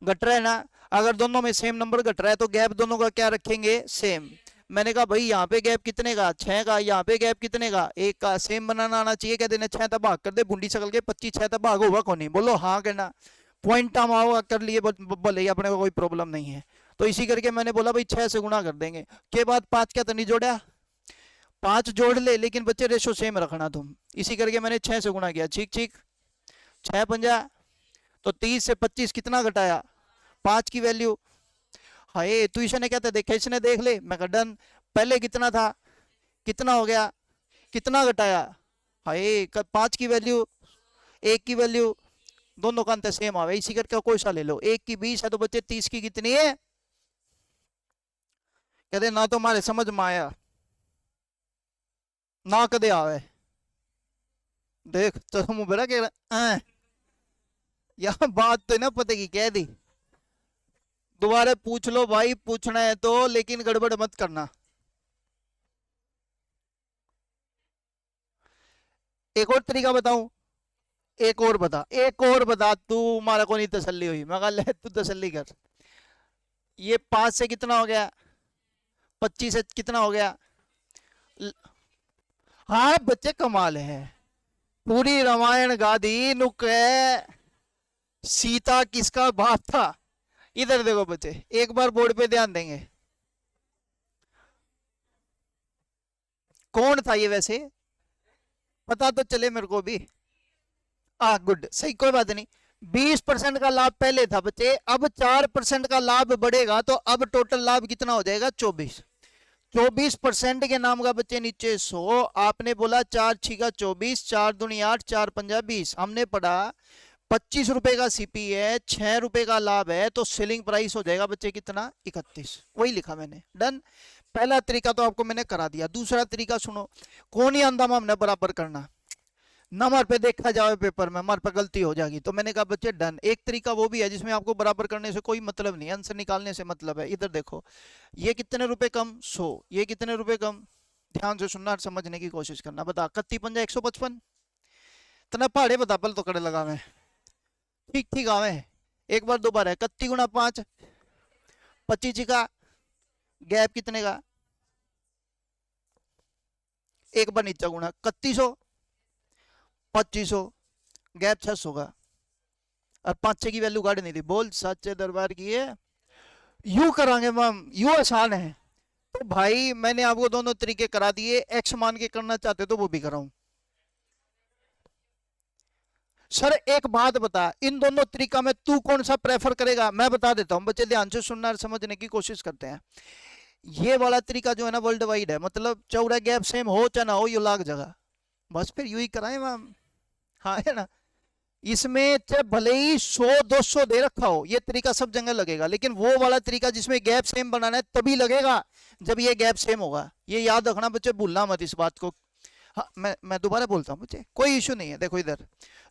घट रहा है ना? अगर दोनों में सेम नंबर घट रहा है तो गैप दोनों का क्या रखेंगे? सेम। मैंने कहा भाई यहाँ पे गैप कितने का, 6 का, यहाँ पे गैप कितने का, 1 का, सेम बनाना आना चाहिए। कहते ने 6 तक भाग कर दे, बूंदी सकल के 25 6 तक भाग होगा कौन नहीं, बोलो हाँ कहना, पॉइंट हम आओ कर लिए बोले ही, अपने को कोई प्रॉब्लम नहीं है। तो इसी करके मैंने बोला भाई 6 से गुणा कर देंगे, के बाद 5 क्या तो नहीं जोड़ा, 5 जोड़ ले, लेकिन बच्चे रेशो सेम रखना तुम। इसी करके मैंने 6 से गुणा किया, ठीक ठीक, 6 पंजा, तो 30 से 25 कितना घटाया, 5 की वैल्यू। हाय तू इसने कहते देखे, इसने देख ले, मैं कहा डन। पहले कितना था, कितना हो गया, कितना घटाया, हाय 5 की वैल्यू, 1 की वैल्यू, दोनों का अंतर सेम आवे। इसी करके कोई सा ले लो, 1 की 20 है तो बच्चे 30 की कितनी है, कहते ना तो हमारे समझ में आया ना कदे आवे, देख तो मुंह बड़ा कह रहा यहाँ बात तो ना पता की कह दी, दोबारा पूछ लो भाई, पूछना है तो, लेकिन गड़बड़ मत करना। एक और तरीका बताऊं, एक और बता, एक और बता, तू हमारा को नहीं तसल्ली हुई, मैं कहा ले तू तसल्ली कर। ये 5 से कितना हो गया, 25 से कितना हो गया, हाँ बच्चे कमाल है, पूरी रामायण गा दी नुक, सीता किसका बाप था। इधर देखो बच्चे, एक बार बोर्ड पे ध्यान देंगे, कौन था ये वैसे, पता तो चले मेरे को भी। गुड, सही, कोई बात नहीं। 20% का लाभ पहले था बच्चे, अब 4% का लाभ बढ़ेगा, तो अब टोटल लाभ कितना हो जाएगा, 24। 24% के नाम का बच्चे नीचे 100, आपने बोला 4 छिका 24, 4 दूनी 8, 4 पंजा 20। हमने पढ़ा 25 रुपए का सीपी है, 6 रुपए का लाभ है, तो सेलिंग प्राइस हो जाएगा बच्चे कितना, 31। वही लिखा मैंने, डन। पहला तरीका तो आपको मैंने करा दिया। दूसरा तरीका सुनो, कौन ही अंदामा हमने बराबर करना, नंबर पे देखा जाए पेपर में, हमारे पे गलती हो जाएगी। तो मैंने कहा बच्चे डन। एक तरीका वो भी है जिसमें आपको बराबर करने से कोई मतलब नहीं, आंसर निकालने से मतलब है। इधर देखो, ये कितने रुपए कम, 100, ये कितने रुपए कम, ध्यान से सुनना और समझने की कोशिश करना। बता, 31 पंजा 155, तना पहाड़े बता, पल तो कड़े लगा मैं, ठीक ठीक आवे, एक बार दो बार है, 31 गुणा 5, 25 का गैप कितने का, एक बार नीचा गुणा, 3100, 2500, गैप 600 का, और 5 की वैल्यू काट नहीं थी। बोल सच्चे दरबार की है, यू करांगे मैम, यू आसान है। तो भाई मैंने आपको दोनों तरीके करा दिए, एक्स मान के करना चाहते तो वो भी कराऊं। सर एक बात बता, इन दोनों तरीका में तू कौन सा प्रेफर करेगा, मैं बता देता हूं बच्चे, ध्यान से सुनना और समझने की कोशिश करते हैं। ये वाला तरीका जो है ना वर्ल्ड वाइड है, मतलब चौड़ा गैप सेम हो चाहे ना हो, ये लाग जगह, बस फिर यू ही कराए मैम, हाँ है ना। इसमें चाहे भले ही 100-200 दे रखा हो, ये तरीका सब जगह लगेगा, लेकिन वो वाला तरीका जिसमें गैप सेम बनाना है तभी लगेगा जब ये गैप सेम होगा। ये याद रखना बच्चे, भूलना मत इस बात को। हाँ मैं दोबारा बोलता हूँ बच्चे, कोई इशू नहीं है। देखो इधर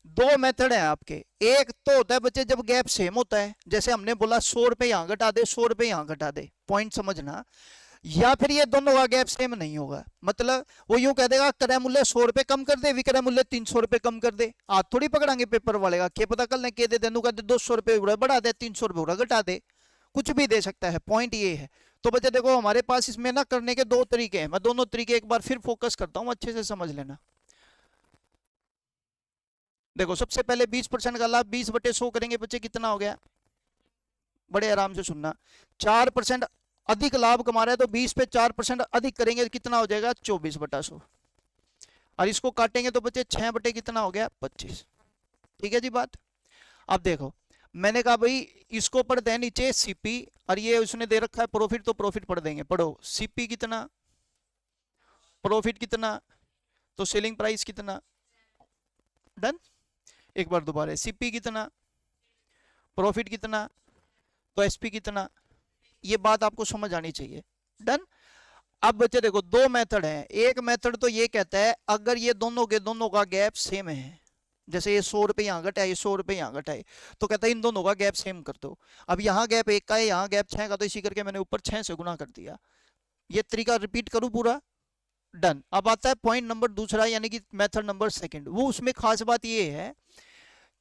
दो मेथड है आपके, एक तो होता है बच्चे जब गैप सेम होता है, जैसे हमने बोला 100 रुपए यहाँ घटा दे, 100 रुपए यहाँ घटा दे, पॉइंट समझना। या फिर ये दोनों का गैप सेम नहीं होगा, मतलब वो यूं कह देगा क्रय मूल्य 100 रुपए कम कर दे, विक्रय मूल्य 300 रुपए कम कर दे। आज थोड़ी पकड़ांगे पेपर वाले का, क्या पता कल ने कह दे तेनू कहते 200 रुपए बढ़ा दे, 300 रुपए घटा दे, कुछ भी दे सकता है। पॉइंट ये है। तो बच्चे देखो हमारे पास इसमें ना करने के दो तरीके हैं, मैं दोनों तरीके एक बार फिर फोकस करता हूं, अच्छे से समझ लेना। देखो सबसे पहले 20% का लाभ 20/100 करेंगे बच्चे, कितना हो गया, बड़े आराम से सुनना, 4% अधिक लाभ कमा रहा है तो 20 पे 4% अधिक करेंगे कितना हो जाएगा, 24/100। और इसको काटेंगे तो बच्चे 6 बटे कितना हो गया, 25। ठीक है जी बात। अब देखो मैंने कहा भाई इसको पढ़ दें नीचे सीपी, और ये उसने दे रखा है प्रॉफिट, तो प्रॉफिट पढ़ देंगे। पढ़ो सीपी कितना, प्रॉफिट कितना, तो सेलिंग प्राइस कितना, डन। एक बार दोबारा, सीपी कितना, प्रॉफिट कितना, तो एसपी कितना। ये बात आपको समझ आनी चाहिए, डन। अब बच्चे देखो दो मेथड हैं, एक मेथड तो ये कहता है अगर ये दोनों के दोनों का गैप सेम है, जैसे ये 100 रुपए यहाँ घटाए, ये 100 रुपए यहाँ घटाए, तो कहता है इन दोनों का गैप सेम कर दो। अब यहाँ गैप 1 का है, यहाँ गैप 6 का, तो इसी करके मैंने ऊपर 6 से गुना कर दिया। ये तरीका रिपीट करूँ पूरा, डन। अब आता है पॉइंट नंबर दूसरा, यानी कि मेथड नंबर सेकंड। वो उसमें खास बात ये है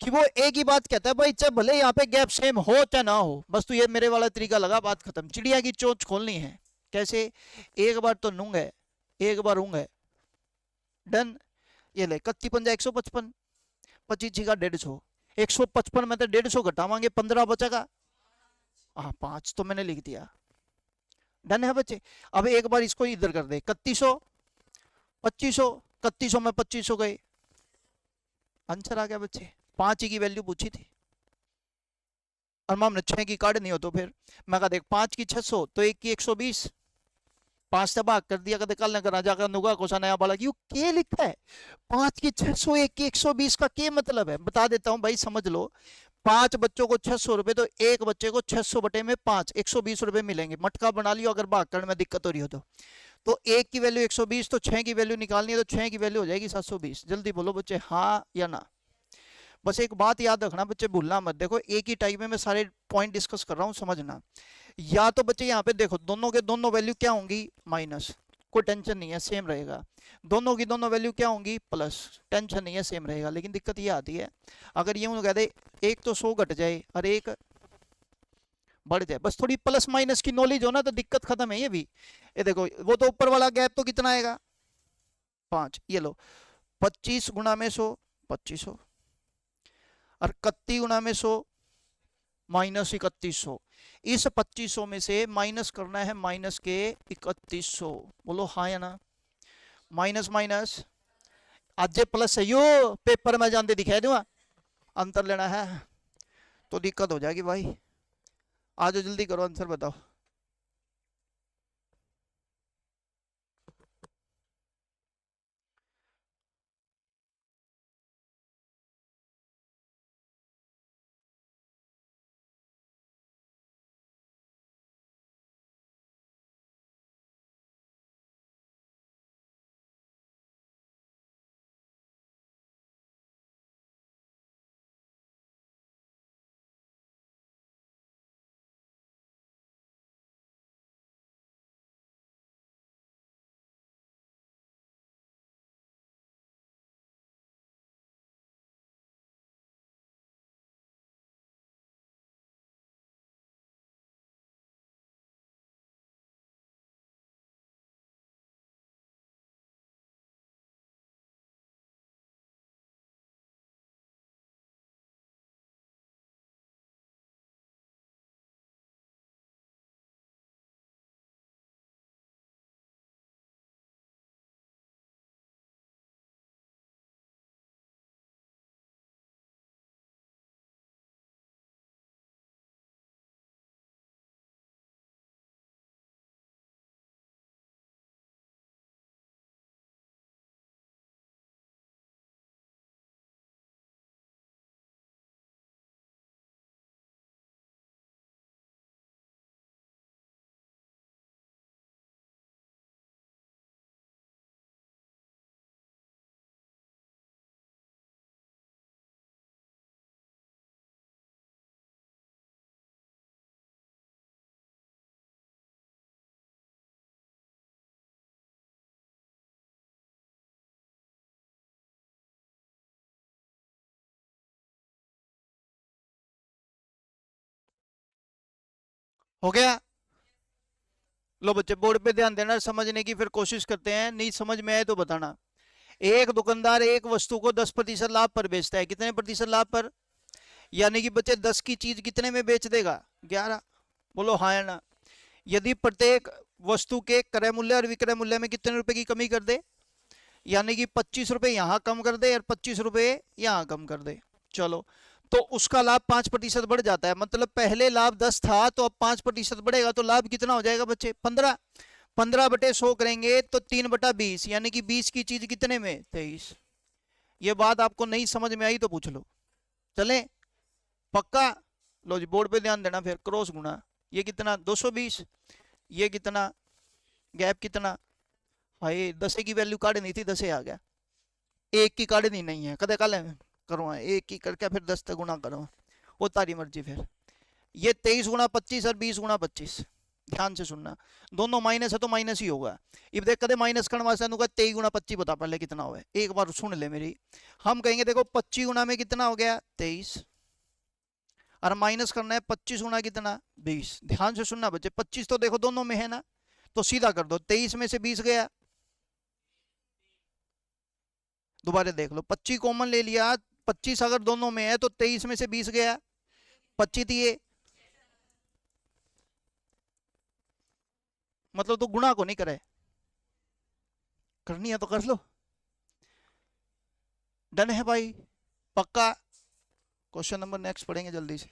कि वो एक ही बात कहता है भाई चाहे भले यहाँ पे गैप सेम हो चाहे ना हो, बस तू ये मेरे वाला तरीका लगा, बात खत्म, चिड़िया की चोंच खोलनी है। कैसे, एक बार तो नूंग है, एक बार ऊंग है, डन। ये ले 31 155, 25 का 150, 155 में तो 150 घटावांगे 15 बचेगा, हाँ 5 तो मैंने लिख दिया, डन है बच्चे। अब एक बार इसको इधर कर दे, 3100 2500, 3100 में 2500 गए, आंसर आ गया बच्चे। 5 की वैल्यू पूछी थी और हमने 6 की काट नहीं हो तो फिर मैं कहा देख 5 की 600 तो 1 की 120, 5 से भाग कर दिया, कहते कल न करा जाकर नुगा कोसा नया बाला क्यों के लिखा है, 5 की 600 1 की 120 का क्या मतलब है, बता देता हूं भाई समझ लो। 5 बच्चों को 600 रुपए, तो एक बच्चे को 600 बटे में 5 120 रुपए मिलेंगे, मटका बना लियो अगर भाग करने में दिक्कत हो रही हो तो 1 की वैल्यू 120, तो 6 की वैल्यू निकालनी है, तो 6 की वैल्यू हो जाएगी 720। जल्दी बोलो बच्चे हाँ या ना। बस एक बात याद रखना बच्चे, भूलना मत, देखो एक ही टाइम में मैं सारे पॉइंट डिस्कस कर रहा हूँ, समझना। या तो बच्चे यहाँ पे देखो दोनों के दोनों वैल्यू क्या होंगी, माइनस, कोई टेंशन नहीं है सेम रहेगा। दोनों की दोनों वैल्यू क्या होंगी, प्लस, टेंशन नहीं है सेम रहेगा। लेकिन दिक्कत ये आती है अगर यूं कह दे एक तो 100 घट जाए और एक बढ़ जाए, बस थोड़ी प्लस माइनस की नॉलेज हो ना तो दिक्कत खत्म है। ये भी ये देखो वो तो ऊपर वाला गैप तो कितना आएगा 5, ये लो 25 गुना में 100 2500, और 31 गुना में 100 माइनस 3100। इस 2500 में से माइनस करना है माइनस के 3100, बोलो हाँ या ना। माइनस माइनस आज प्लस है, यो पेपर में जानते दिखाई दूंगा, अंतर लेना है तो दिक्कत हो जाएगी भाई। आज जल्दी करो आंसर बताओ। हो गया, लो बच्चे बोर्ड पे ध्यान देना, समझने की फिर कोशिश करते हैं, नहीं समझ में आए तो बताना। एक दुकानदार एक वस्तु को 10% लाभ पर बेचता है, कितने प्रतिशत लाभ पर, यानी कि बच्चे 10 की चीज कितने में बेच देगा 11, बोलो हाँ या ना। यदि प्रत्येक वस्तु के क्रय मूल्य और विक्रय मूल्य में कितने रुपए की कमी कर दे, यानी कि 25 रुपए यहां कम कर दे और 25 रुपए यहां कम कर दे, चलो तो उसका लाभ 5% बढ़ जाता है। मतलब पहले लाभ 10 था तो अब 5% बढ़ेगा, तो लाभ कितना हो जाएगा बच्चे 15, 15 बटे 100 करेंगे तो 3/20, यानी कि 20 की चीज कितने में 23। ये बात आपको नहीं समझ में आई तो पूछ लो, चले पक्का। लो जी बोर्ड पे ध्यान देना, फिर क्रॉस गुणा, ये कितना 220, ये कितना गैप कितना, भाई 10 की वैल्यू काटनी थी 10 आ गया, एक की काटनी नहीं है, कदे कल करो एक की करके फिर 10 तक गुणा करो, वो तारी मर्जी। फिर ये 23 गुणा 25 और 20 गुणा 25, ध्यान से सुनना, दोनों माइनस है तो माइनस ही होगा। इब देख कदे माइनस करने वास्ते 23 गुणा 25 बता पहले कितना हुआ है, एक बार सुन ले मेरी। हम कहेंगे देखो 25 गुणा में कितना हो गया 23, और माइनस करना है 25 गुणा कितना 20, ध्यान से सुनना बच्चे, 25 तो देखो दोनों में है ना, तो सीधा कर दो, 23 में से 20 गया, दोबारा देख लो, 25 कॉमन ले लिया, 25 अगर दोनों में है तो 23 में से 20 गया, 25 दिए, मतलब तो गुणा को नहीं करे, करनी है तो कर लो। डन है भाई, पक्का। क्वेश्चन नंबर नेक्स्ट पढ़ेंगे जल्दी से।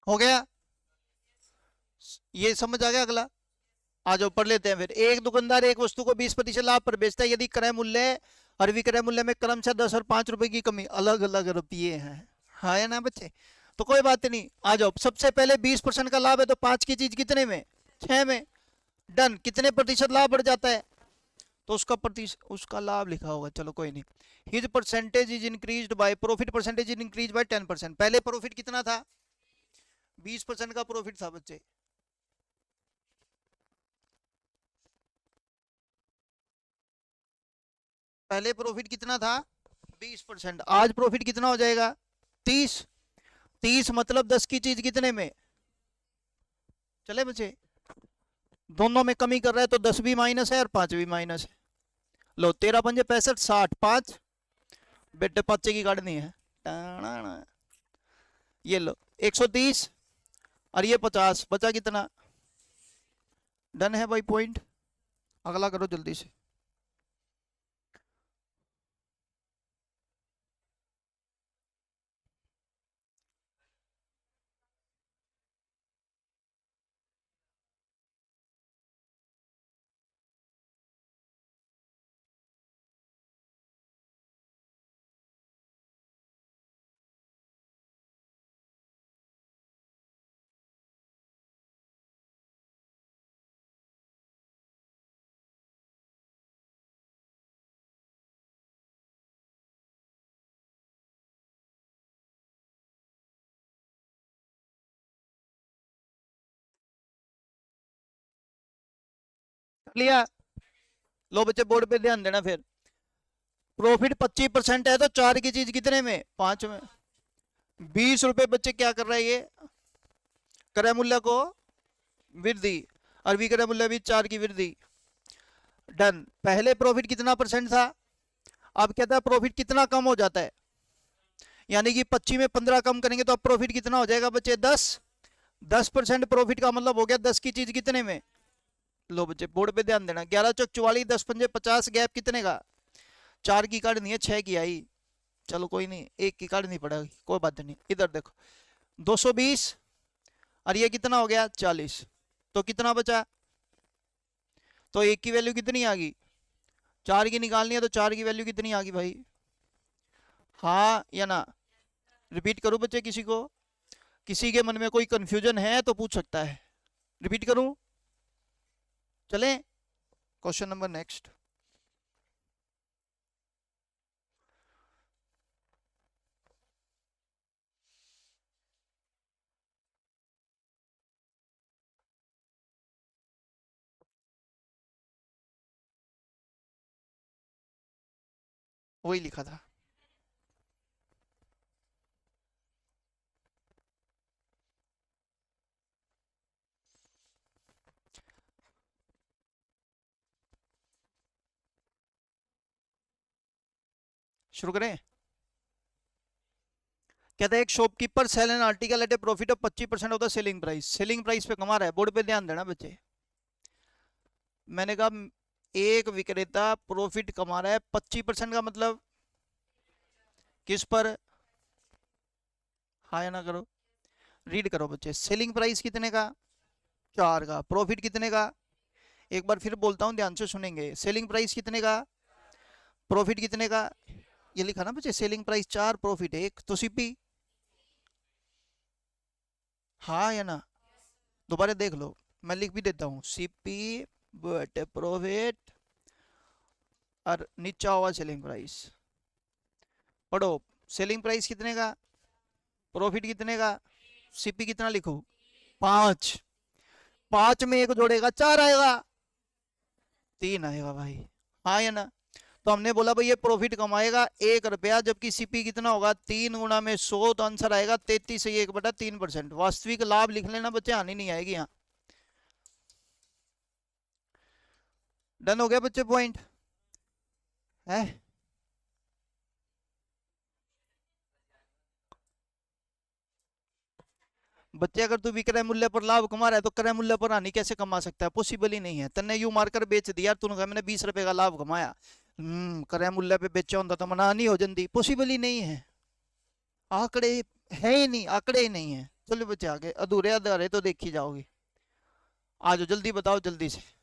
हो गया, ये समझ आ गया। अगला आ जाओ पढ़ लेते हैं फिर। एक दुकानदार एक वस्तु को 20% लाभ पर बेचता है यदि क्रय मूल्य और विक्रय मूल्य में क्रमशः 10 और 5 रुपए की कमी, अलग अलग रुपये हैं, हाँ है ना बच्चे, तो कोई बात नहीं। आ जाओ, सबसे पहले 20% का लाभ है तो 5 की चीज कितने में, 6 में। डन, कितने प्रतिशत लाभ बढ़ जाता है, तो उसका प्रतिशत, उसका लाभ लिखा होगा, चलो कोई नहीं। His percentage is increased by, profit percentage is increase by 10%। पहले प्रॉफिट कितना था, 20% का प्रॉफिट था बच्चे, पहले प्रॉफिट कितना था 20%, आज प्रॉफिट कितना हो जाएगा 30। 30 मतलब 10 की चीज कितने में, चले बच्चे, दोनों में कमी कर रहा है तो 10 भी माइनस है और 5 भी माइनस है। लो 13 पंजे 65, 60, 5 बेटे 5 की काटनी है, टाणा। ये लो 130 और ये 50, बचा कितना, डन है भाई पॉइंट। अगला करो जल्दी से। लिया, लो बच्चे बोर्ड पे ध्यान देना फिर। प्रॉफिट 25% है तो 4 की चीज कितने में, 5 में। 20 रुपए बच्चे क्या कर रहा है ये, क्रय मूल्य को वृद्धि और विक्रय मूल्य भी 4 की वृद्धि। डन, पहले प्रॉफिट कितना परसेंट था, अब कहता है प्रॉफिट कितना कम हो जाता है, यानी कि 25 में 15 कम करेंगे तो अब प्रॉफिट कितना हो जाएगा बच्चे 10। 10% प्रॉफिट का मतलब हो गया 10 की चीज कितने में। लो बच्चे बोर्ड पे ध्यान देना, 11 चौक 44, 10 पंजे 50, गैप कितने का, 4 की कार्ड नहीं है, 6 की आई, चलो कोई नहीं, 1 की कार्ड नहीं पड़ेगी, कोई बात नहीं। इधर देखो 220 और ये कितना हो गया 40, तो कितना बचा, तो 1 की वैल्यू कितनी आ गई, 4 की निकालनी है तो 4 की वैल्यू कितनी आ गई भाई, हाँ या ना। रिपीट करूं बच्चे, किसी को, किसी के मन में कोई कंफ्यूजन है तो पूछ सकता है, रिपीट करूं, चलें। Question number next. वही लिखा था, शुरू करें। कहता है एक shopkeeper sell an article at a profit of 25% of the selling price, selling price पे कमा रहा है, बोर्ड पे ध्यान देना बच्चे। मैंने कहा एक विक्रेता प्रॉफिट कमा रहा है 25% का मतलब किस पर, हाँ या ना करो, रीड करो बच्चे। सेलिंग प्राइस कितने का? 4 का। प्रॉफिट कितने का? एक बार फिर बोलता हूँ, ध्यान से सुनेंगे। सेलिंग प्राइस कितने का? प्रॉफिट कितने का? ये लिखा ना बच्चे, सेलिंग प्राइस 4, प्रॉफिट 1, तो सीपी। हाँ या ना? दोबारा देख लो, मैं लिख भी देता हूँ, सीपी बट प्रॉफिट और नीचा हुआ सेलिंग प्राइस। पढ़ो, सेलिंग प्राइस कितने का, प्रॉफिट कितने का, सीपी कितना लिखो? 5। 5 में एक जोड़ेगा 4 आएगा, 3 आएगा भाई। हाँ या ना? तो हमने बोला भाई ये प्रॉफिट कमाएगा 1 रुपया, जबकि सीपी कितना होगा? 3 गुणा में 100, तो आंसर आएगा 33/1/3%। वास्तविक लाभ लिख लेना बच्चे, हानि नहीं आएगी यहाँ। डन हो गया बच्चे, पॉइंट है। बच्चे अगर तू विक्रय मूल्य पर लाभ कमा रहा है तो क्रय मूल्य पर हानि कैसे कमा सकता है? पॉसिबल ही नहीं है। तन्ने यू मारकर बेच दिया, तूने कहा मैंने 20 रुपए का लाभ कमाया, क्रय मूल्य पे बेचा होता तो मना हानि हो जाती। पॉसिबल ही नहीं है, आंकड़े है ही नहीं, आंकड़े ही नहीं है। चलो बच्चे आगे, अधूरे अधूरे तो देखी जाओगे। आज जल्दी बताओ, जल्दी से।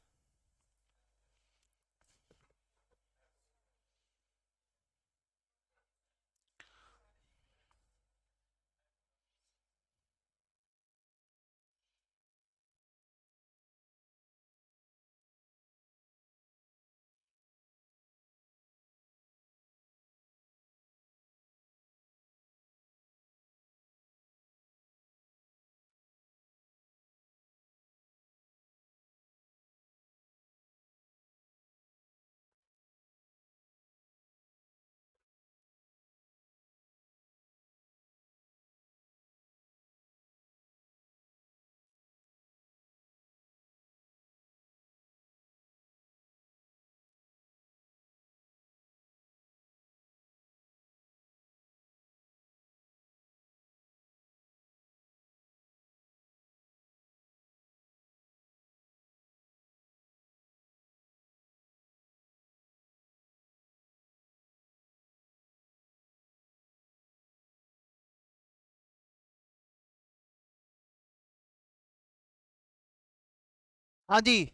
हाँ जी,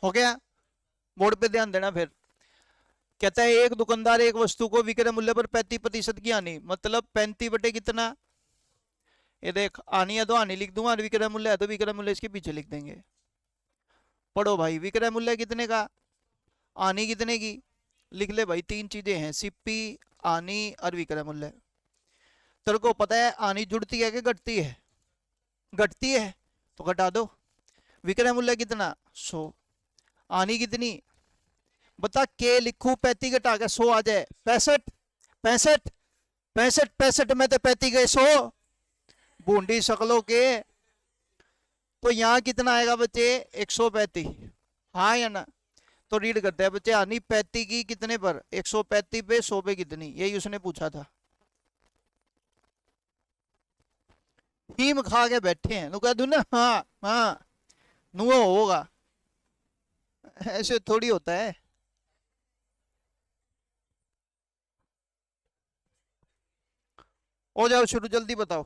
हो गया। बोर्ड पे ध्यान देना फिर। कहता है एक दुकानदार एक वस्तु को विक्रय मूल्य पर 35% की हानि, मतलब 35 बटे कितना? ये देख, हानि है तो हानि लिख दूंगा, और विक्रय मूल्य है तो विक्रय मूल्य इसके पीछे लिख देंगे। पढ़ो भाई, विक्रय मूल्य कितने का, हानि कितने की? लिख ले भाई, 3 चीजें हैं, सीपी, हानि और विक्रय मूल्य। तेरे को पता है हानि जुड़ती है कि घटती है? घटती है, तो घटा दो। विक्रय मूल्य कितना? 100। हानि कितनी? बता, के लिखू 35 घटा के 100 आ जाए? 65। 65। 65 65 में तो 35 गए 100, बूंदी शकलों के। तो यहाँ कितना आएगा बच्चे? 135। हाँ या ना? तो रीड करते हैं बच्चे, हानि 35 की कितने पर? 135 पे 100 पे कितनी, यही उसने पूछा था। हीम खा के बैठे हैं, नु कह दूं ना हाँ हाँ, नु होगा। ऐसे थोड़ी होता है। हो जाओ शुरू, जल्दी बताओ।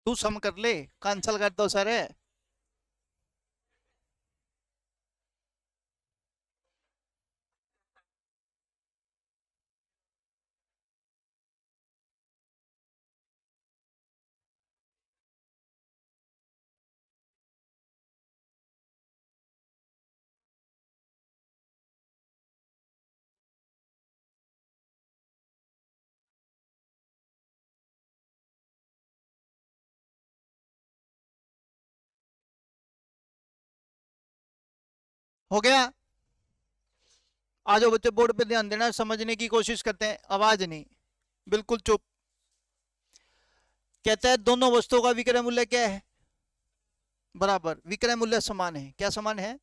तू सम कर ले, कैंसल कर दो सर। हो गया। आ जाओ बच्चे, बोर्ड पे ध्यान देना, समझने की कोशिश करते हैं, आवाज नहीं, बिल्कुल चुप। कहता है दोनों वस्तुओं का विक्रय मूल्य क्या है? बराबर। विक्रय मूल्य समान है, क्या समान है?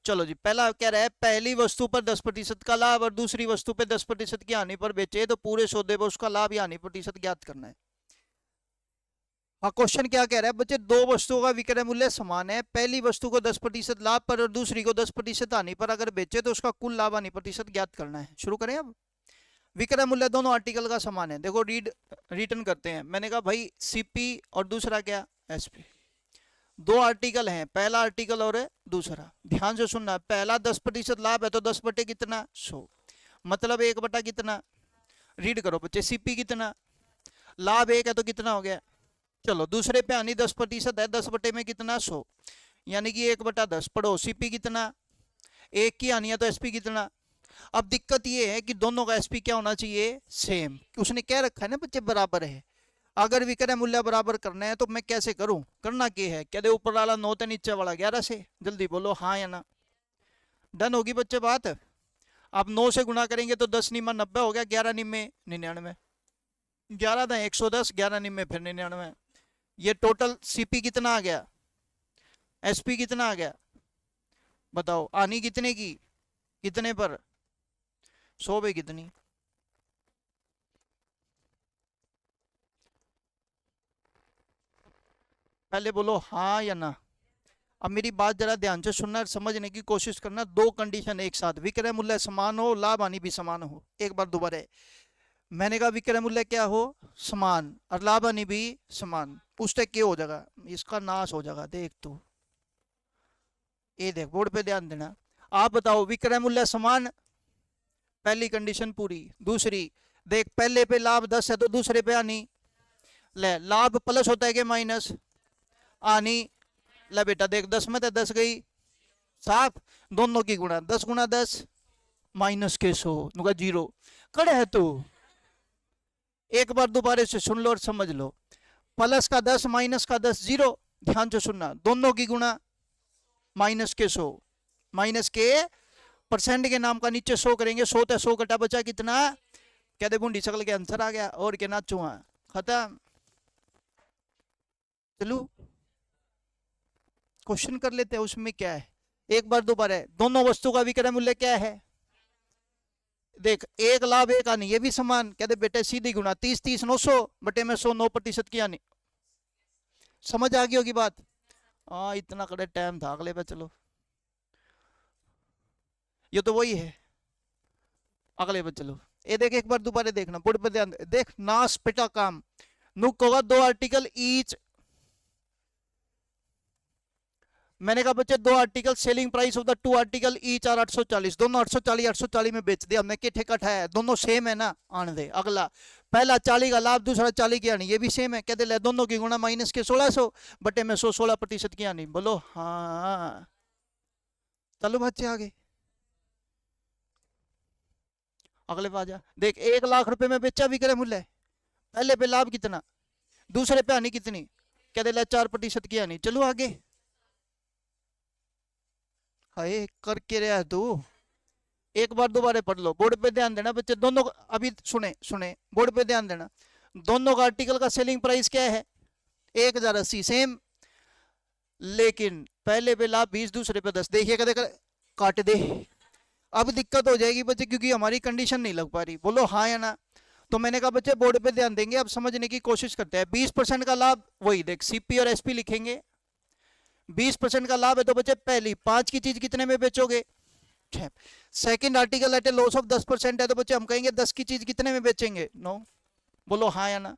चलो जी, पहला कह रहा है पहली वस्तु पर 10% का लाभ और दूसरी वस्तु पर 10% की हानि पर बेचे तो पूरे सौदे पर उसका लाभ या हानि प्रतिशत ज्ञात करना है। हाँ, क्वेश्चन क्या कह रहा है बच्चे, दो वस्तुओं का विक्रय मूल्य समान है, पहली वस्तु को 10% लाभ पर और दूसरी को 10% हानि पर अगर बेचे तो उसका कुल लाभ हानि प्रतिशत ज्ञात करना है। शुरू करें अब। विक्रय मूल्य दोनों आर्टिकल का समान है। देखो रिटर्न करते हैं। मैंने कहा भाई सीपी और दूसरा क्या, एसपी। दो आर्टिकल हैं, पहला आर्टिकल और दूसरा। ध्यान से सुनना, पहला 10% लाभ है तो 10 बटे कितना, 100, मतलब 1 बटा कितना, रीड करो बच्चे, सीपी कितना, लाभ 1 है तो कितना हो गया। चलो दूसरे पे हानि 10% है, 10 बटे में कितना, 100, यानी कि 1 बटा 10। पढ़ो सीपी कितना, 1 की हानि है तो एसपी कितना। अब दिक्कत ये है कि दोनों का एसपी क्या होना चाहिए, सेम। उसने क्या रखा है ना बच्चे, बराबर है। अगर विक्रय मूल्य बराबर करना है तो मैं कैसे करूं, करना क्या है, कहते ऊपर वाला 9 तो नीचे वाला 11 से। जल्दी बोलो हाँ या ना। डन होगी बच्चे बात। आप 9 से गुणा करेंगे तो 10 निम्न 90 हो गया, 11 निम्न 99, 11 था 110, 11 निम्न फिर 99। ये टोटल सीपी कितना आ गया, एसपी कितना आ गया, बताओ। हानि कितने की, कितने पर, 100 पे कितनी। पहले बोलो हाँ या ना। अब मेरी बात जरा ध्यान से सुनना, समझने की कोशिश करना। दो कंडीशन एक साथ, विक्रय मूल्य समान हो, लाभ हानि भी समान हो। एक बार दोबारा, मैंने कहा विक्रय मूल्य क्या हो, समान, और लाभ हानि भी समान। पूछते क्या हो जाएगा, इसका नाश हो जाएगा। देख तू, ये देख बोर्ड पे ध्यान देना। आप बताओ विक्रय मूल्य समान, पहली कंडीशन पूरी। दूसरी देख, पहले पे लाभ 10 है तो दूसरे पे हानि। ले, लाभ प्लस होता है कि माइनस, हानि। ले बेटा देख, 10 में तो 10 गई, साफ। दोनों की गुणा, 10 गुणा 10 माइनस के 100 नुका 0। कड़े है तू, एक बार दोबारा से सुन लो और समझ लो। प्लस का 10 माइनस का 10 0। ध्यान से सुनना, दोनों की गुणा माइनस के 100, माइनस के परसेंट के नाम का नीचे 100 करेंगे। 100 तो 100 कटा बचा कितना, कहते बूंदी शकल के आंसर आ गया। और क्या नाचू, खत्म। चलो क्वेश्चन कर लेते हैं, उसमें क्या है। एक बार दोबारा, दोनों वस्तु का विक्रय मूल्य क्या है, देख, एक लाभ एक हानि, ये भी समान। कहते बेटे सीधी गुणा, 30 30 900 बटे में 100, 9% की हानि। समझ आ गई होगी बात। हाँ, इतना कड़े टाइम था, अगले पे चलो। ये तो वही है, अगले पे चलो। ये देख, एक बार दोबारा देखना, बोर्ड पे ध्यान देख। नाश पिटा काम, नुक होगा 2 आर्टिकल ईच। मैंने कहा बच्चे 2 article, selling price of the 2 article each are 840, दोनों 840 840 में बेच दिया हमने। के ठेका है, दोनों सेम है ना, आने दे। अगला, पहला 40 का लाभ, दूसरा 40 की हानि, ये भी सेम है। कहते ले, दोनों की गुणा माइनस के 1600 बटे में 100, 16% की हानि। बोलो हाँ। चलो बच्चे आगे, अगले पे आ जा। देख, 1 लाख रुपए में बेचा विक्रय मूल्य, पहले पे लाभ कितना, दूसरे पे हानि कितनी, कहते ले 4% की हानि। चलो आगे। हाय करके रहा तू, एक बार दोबारा पढ़ लो, बोर्ड पे ध्यान देना बच्चे। दोनों अभी सुने सुने, बोर्ड पे ध्यान देना। दोनों का आर्टिकल का सेलिंग प्राइस क्या है, 1080 सेम, लेकिन पहले पे लाभ 20, दूसरे पे 10। देखिए कहते काट दे। अब दिक्कत हो जाएगी बच्चे, क्योंकि हमारी कंडीशन नहीं लग पा रही। बोलो हाँ या ना। तो मैंने कहा बच्चे बोर्ड पे ध्यान देंगे, अब समझने की कोशिश करते हैं। 20% का लाभ, वही देख, सीपी और एसपी लिखेंगे। 20% का लाभ है तो बच्चे पहली 5 की चीज कितने में बेचोगे, 6। Second article at a loss of 10% है तो बच्चे हम कहेंगे 10 की चीज कितने में बेचेंगे, 9। बोलो हाँ या ना।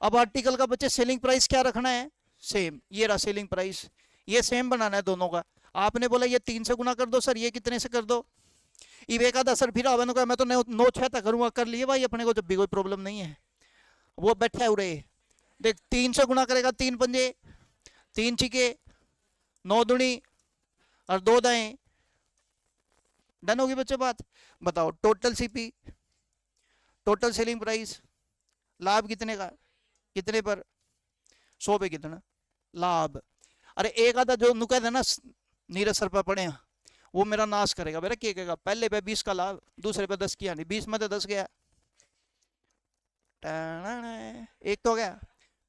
अब आर्टिकल का बच्चे सेलिंग प्राइस क्या रखना है, सेम। ये रहा सेलिंग प्राइस, ये सेम बनाना है दोनों का। आपने बोला ये 3 से गुना कर दो सर, ये कितने से कर दो। इवेका दा सर फिर आवे मैं तो 9 6 तक करूंगा, कर लिए भाई अपने को, जब भी कोई प्रॉब्लम नहीं है। वो बैठा है उरे, देख 3 से गुना करेगा, 3 पंजे 3 छिके, 9 दुनी और 2 दाएं। डन होगी बच्चे बात। बताओ total CP, total selling price, लाभ कितने का, कितने पर, 100 पे कितना लाभ। अरे एक आधा जो नुका था ना नीरज सर पर पड़े, वो मेरा नाश करेगा। मेरा क्या कहेगा, पहले पे 20 का लाभ, दूसरे पे 10 की हानि, 20 में तो 10 गया, एक तो गया।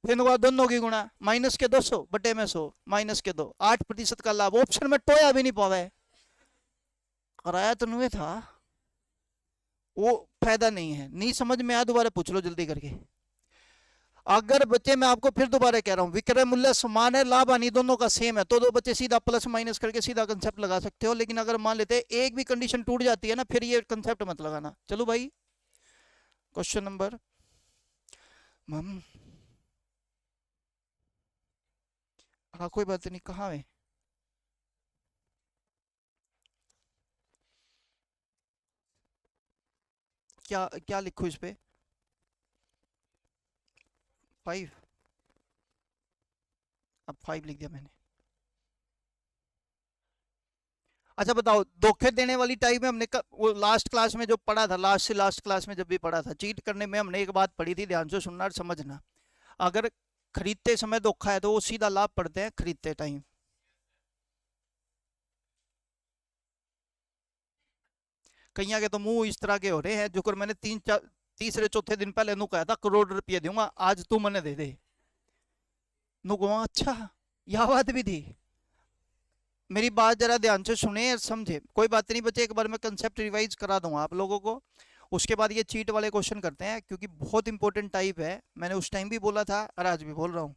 फिर दोनों की गुणा माइनस के 200 बटे में 100 माइनस के 2, 8% का लाभ। ऑप्शन में टोया भी नहीं पावे, कराया तो नहीं था, वो फायदा नहीं है। नहीं समझ में आया दोबारा पूछ लो जल्दी करके। अगर बच्चे, मैं आपको फिर दोबारा कह रहा हूँ, विक्रय मूल्य समान है, लाभ हानि दोनों का सेम है, तो दो बच्चे सीधा प्लस माइनस करके सीधा कंसेप्ट लगा सकते हो। लेकिन अगर मान लेते हैं एक भी कंडीशन टूट जाती है ना, फिर ये कंसेप्ट मत लगाना। चलो भाई, क्वेश्चन नंबर, हाँ कोई बात नहीं, कहाँ है? क्या क्या लिखूं इस पे? 5? अब 5 लिख दिया मैंने। अच्छा बताओ, धोखे देने वाली टाइप में हमने वो लास्ट क्लास में जो पढ़ा था, लास्ट से लास्ट क्लास में जब भी पढ़ा था, चीट करने में हमने एक बात पढ़ी थी, ध्यान से सुनना और समझना। अगर खरीदते समय धोखा है तो वो सीधा लाभ पड़ते हैं खरीदते टाइम। कईया के तो मुंह इस तरह के हो रहे हैं, जो कर मैंने तीसरे चौथे दिन पहले नु कहा था करोड़ रुपये दूंगा, आज तू मने दे दे। नु कहूँ अच्छा, यह बात भी थी। मेरी बात जरा ध्यान से सुने और समझे। कोई बात नहीं बच्चे, एक बार मैं कंसेप्ट रिवाइज करा दूंगा आप लोगों को। उसके बाद ये चीट वाले क्वेश्चन करते हैं, क्योंकि बहुत इंपॉर्टेंट टाइप है। मैंने उस टाइम भी बोला था और आज भी बोल रहा हूँ,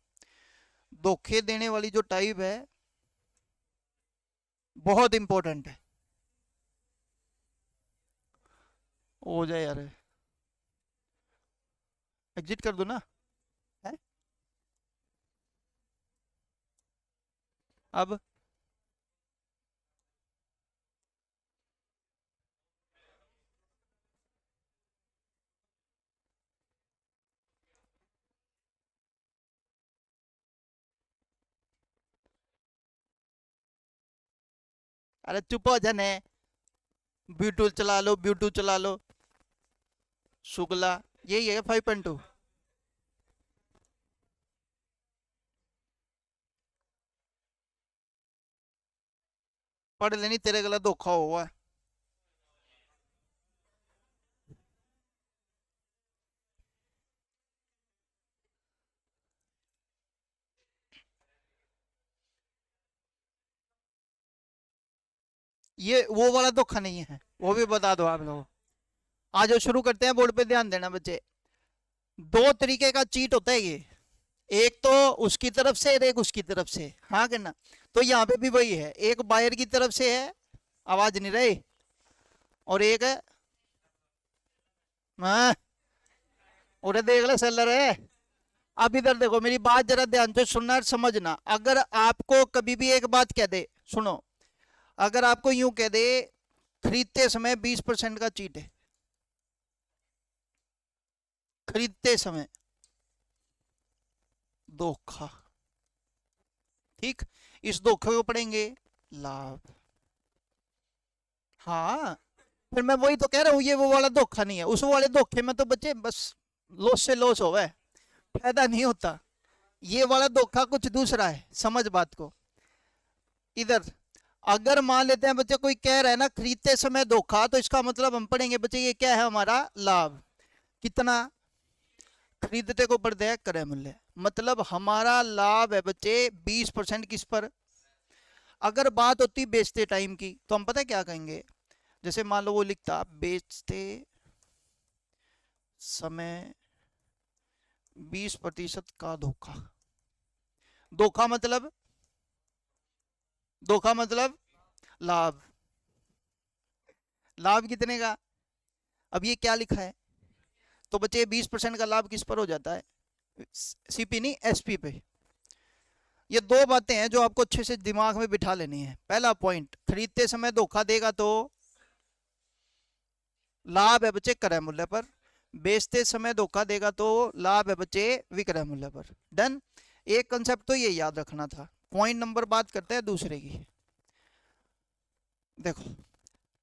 धोखे देने वाली जो टाइप है बहुत इंपॉर्टेंट है। हो जाए यार, एग्जिट कर दो ना है? अब अरे चुप हो जाने, ब्लूटूथ चला लो, ब्लूटूथ चला लो, शुक्ला। यही है 5.2। पढ़ लेनी, तेरे गला धोखा हुआ है। ये वो वाला धोखा नहीं है, वो भी बता दो आप लोग। आज शुरू करते हैं, बोर्ड पे ध्यान देना बच्चे। दो तरीके का चीट होता है ये, एक तो उसकी तरफ से और एक उसकी तरफ से, हाँ करना। तो यहाँ पे भी वही है, एक बायर की तरफ से है, आवाज नहीं रही, और एक है, हाँ, उन्हें देख ले सेलर है। अब इधर देखो, मेरी बात जरा ध्यान से सुनना और समझना। अगर आपको कभी भी एक बात कह दे, सुनो, अगर आपको यूं कह दे खरीदते समय 20% का चीट है, खरीदते समय धोखा, ठीक, इस धोखे को पढ़ेंगे लाभ। हाँ, फिर मैं वही तो कह रहा हूँ, ये वो वाला धोखा नहीं है। उस वाले धोखे में तो बच्चे बस लॉस से लॉस हो गए, फायदा नहीं होता। ये वाला धोखा कुछ दूसरा है, समझ बात को। इधर अगर मान लेते हैं बच्चे, कोई कह रहा है ना खरीदते समय धोखा, तो इसका मतलब हम पढ़ेंगे बच्चे ये क्या है, हमारा लाभ। कितना खरीदते को बढ़ है क्रय मूल्य, मतलब हमारा लाभ है बच्चे 20% किस पर। अगर बात होती बेचते टाइम की, तो हम पता है क्या कहेंगे, जैसे मान लो वो लिखता बेचते समय 20% का धोखा। धोखा मतलब, धोखा मतलब लाभ। लाभ कितने का? अब ये क्या लिखा है, तो बच्चे 20% का लाभ किस पर हो जाता है, सीपी नहीं एसपी पे। ये दो बातें हैं जो आपको अच्छे से दिमाग में बिठा लेनी है। पहला पॉइंट, खरीदते समय धोखा देगा तो लाभ है बच्चे क्रय मूल्य पर, बेचते समय धोखा देगा तो लाभ है बच्चे विक्रय मूल्य पर। डन। एक कंसेप्ट तो ये याद रखना था। पॉइंट नंबर बात करते हैं दूसरे की। देखो,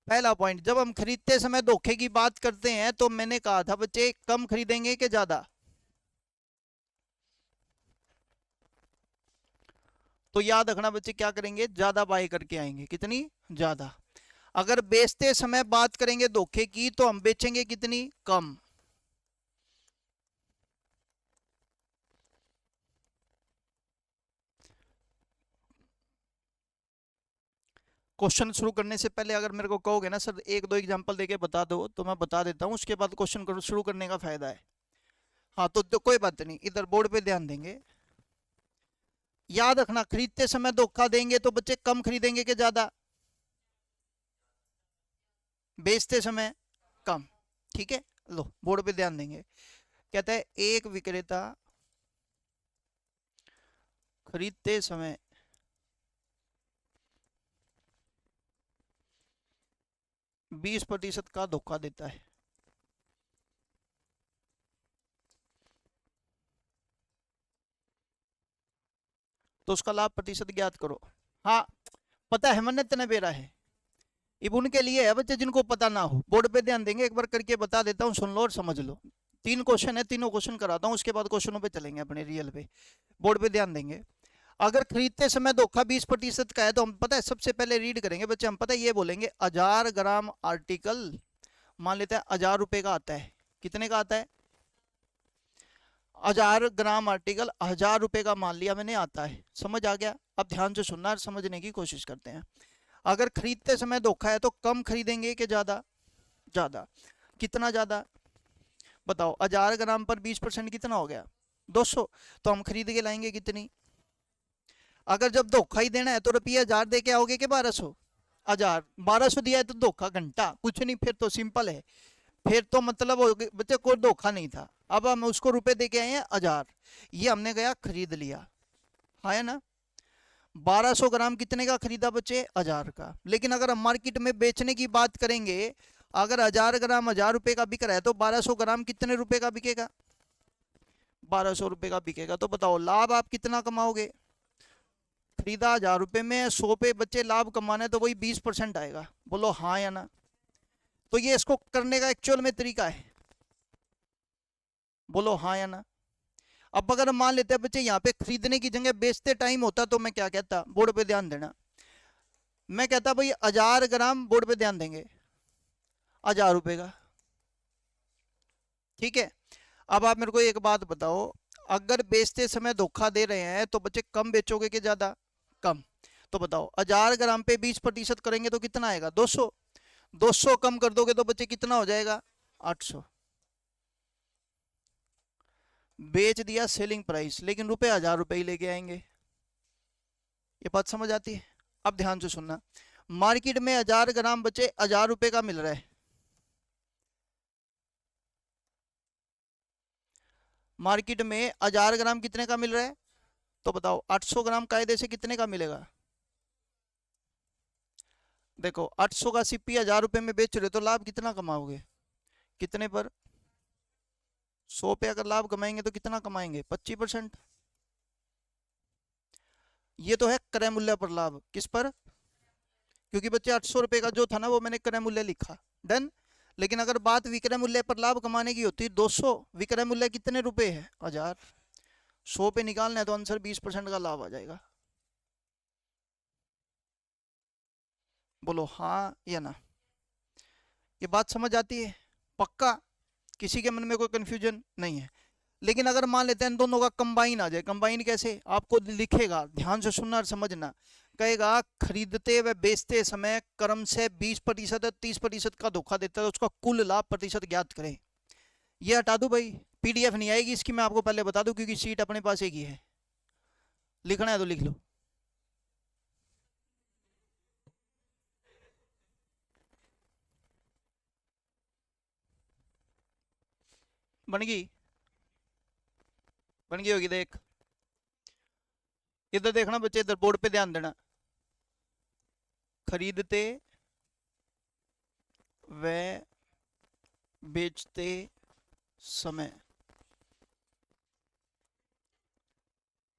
पहला पॉइंट, जब हम खरीदते समय धोखे की बात करते हैं तो मैंने कहा था बच्चे कम खरीदेंगे कि ज्यादा, तो याद रखना बच्चे क्या करेंगे, ज्यादा बाय करके आएंगे। कितनी ज्यादा। अगर बेचते समय बात करेंगे धोखे की, तो हम बेचेंगे कितनी कम। क्वेश्चन शुरू करने से पहले अगर मेरे को कहोगे ना सर एक दो एग्जांपल देके बता दो, तो मैं बता देता हूँ, उसके बाद क्वेश्चन शुरू करने का फायदा है। हाँ तो कोई बात नहीं, इधर बोर्ड पे ध्यान देंगे। याद रखना, खरीदते समय धोखा देंगे तो बच्चे कम खरीदेंगे कि ज्यादा, बेचते समय कम। ठीक है, लो बोर्ड पे ध्यान देंगे। कहता है एक विक्रेता खरीदते समय 20% का धोखा देता है। तो उसका लाभ प्रतिशत ज्ञात करो। हाँ पता है, मन्नत ने बेरा है, ये उनके लिए है बच्चे जिनको पता ना हो। बोर्ड पे ध्यान देंगे, एक बार करके बता देता हूँ, सुन लो और समझ लो। 3 क्वेश्चन है, तीनों क्वेश्चन कराता हूँ, उसके बाद क्वेश्चनों पे चलेंगे अपने रियल पे। बोर्ड पे ध्यान देंगे। अगर खरीदते समय धोखा 20% का है तो हम पता है सबसे पहले रीड करेंगे बच्चे, हम पता है ये बोलेंगे 1000 ग्राम आर्टिकल मान लेते हैं 1000 रुपए का आता है। कितने का आता है? 1000 ग्राम आर्टिकल 1000 रुपए का मान लिया मैंने आता है। समझ आ गया? अब ध्यान से सुनना और समझने की कोशिश करते हैं। अगर खरीदते समय धोखा है तो कम खरीदेंगे कि ज्यादा? ज्यादा। कितना ज्यादा बताओ? 1000 ग्राम पर 20% कितना हो गया? 200। तो हम खरीद के लाएंगे कितनी? अगर जब धोखा ही देना है तो रुपये 1000 दे के आओगे कि 1200? 1000 1200 दिया है तो धोखा घंटा कुछ नहीं, फिर तो सिंपल है। फिर तो मतलब हो गया बच्चे, कोई धोखा नहीं था। अब हम उसको रुपए दे के आए हैं 1000, ये हमने गया खरीद लिया, है ना। 1200 ग्राम कितने का खरीदा बच्चे? 1000 का। लेकिन अगर हम मार्केट में बेचने की बात करेंगे, अगर 1000 ग्राम 1000 रुपए का बिक रहा है तो 1200 ग्राम कितने रुपए का बिकेगा? 1200 रुपए का बिकेगा। तो बताओ लाभ आप कितना कमाओगे? खरीदा 1000 रुपए में, 100 पे बच्चे लाभ कमाना है तो वही 20% आएगा। बोलो हाँ या ना। तो ये इसको करने का एक्चुअल में तरीका है। बोलो हाँ या ना। अब अगर मान लेते हैं बच्चे यहाँ पे खरीदने की जगह बेचते टाइम होता तो मैं क्या कहता? बोर्ड पे ध्यान देना। मैं कहता भाई 1000 ग्राम, बोर्ड पे ध्यान देंगे, 1000 रुपए का। ठीक है। अब आप मेरे को एक बात बताओ, अगर बेचते समय धोखा दे रहे हैं तो बच्चे कम बेचोगे कि ज्यादा? कम। तो बताओ 1000 ग्राम पे 20% करेंगे तो कितना आएगा? 200। 200 कम कर दोगे तो बच्चे कितना हो जाएगा? 800। बेच दिया सेलिंग प्राइस, लेकिन रुपए 1000 रुपए ही लेके आएंगे। ये बात समझ आती है? अब ध्यान से सुनना, मार्केट में 1000 ग्राम बच्चे 1000 रुपए का मिल रहा है। मार्केट में 1000 ग्राम कितने का मिल रहा है? तो बताओ 800 ग्राम कायदे से कितने का मिलेगा? देखो 800 का सीपी 1000 रुपए में बेच रहे हो तो लाभ कितना कमाओगे? कितने पर? 100 पे अगर लाभ कमाएंगे तो कितना कमाएंगे? 25%। ये तो है क्रय मूल्य पर लाभ। किस पर? क्योंकि बच्चे 800 रुपए का जो था ना वो मैंने क्रय मूल्य लिखा, डन। लेकिन अगर बात विक्रय मूल्य पर लाभ कमाने की होती, 200, विक्रय मूल्य कितने रुपए है? 1000। 100 पे निकालना है तो आंसर 20% का लाभ आ जाएगा। बोलो हाँ या ना। ये बात समझ आती है? पक्का? किसी के मन में कोई कंफ्यूजन नहीं है? लेकिन अगर मान लेते हैं इन दोनों का कंबाइन आ जाए, कंबाइन कैसे? आपको लिखेगा, ध्यान से सुनना और समझना। कहेगा खरीदते व बेचते समय क्रम से 20% या 30% का धोखा देता है तो उसका कुल लाभ प्रतिशत ज्ञात करें। ये हटा दूं भाई, पीडीएफ नहीं आएगी इसकी, मैं आपको पहले बता दूं, क्योंकि सीट अपने पास एक ही है। लिखना है तो लिख लो। बन गई? बन गई होगी, देख इधर देखना बच्चे, इधर बोर्ड पे ध्यान देना। खरीदते व बेचते समय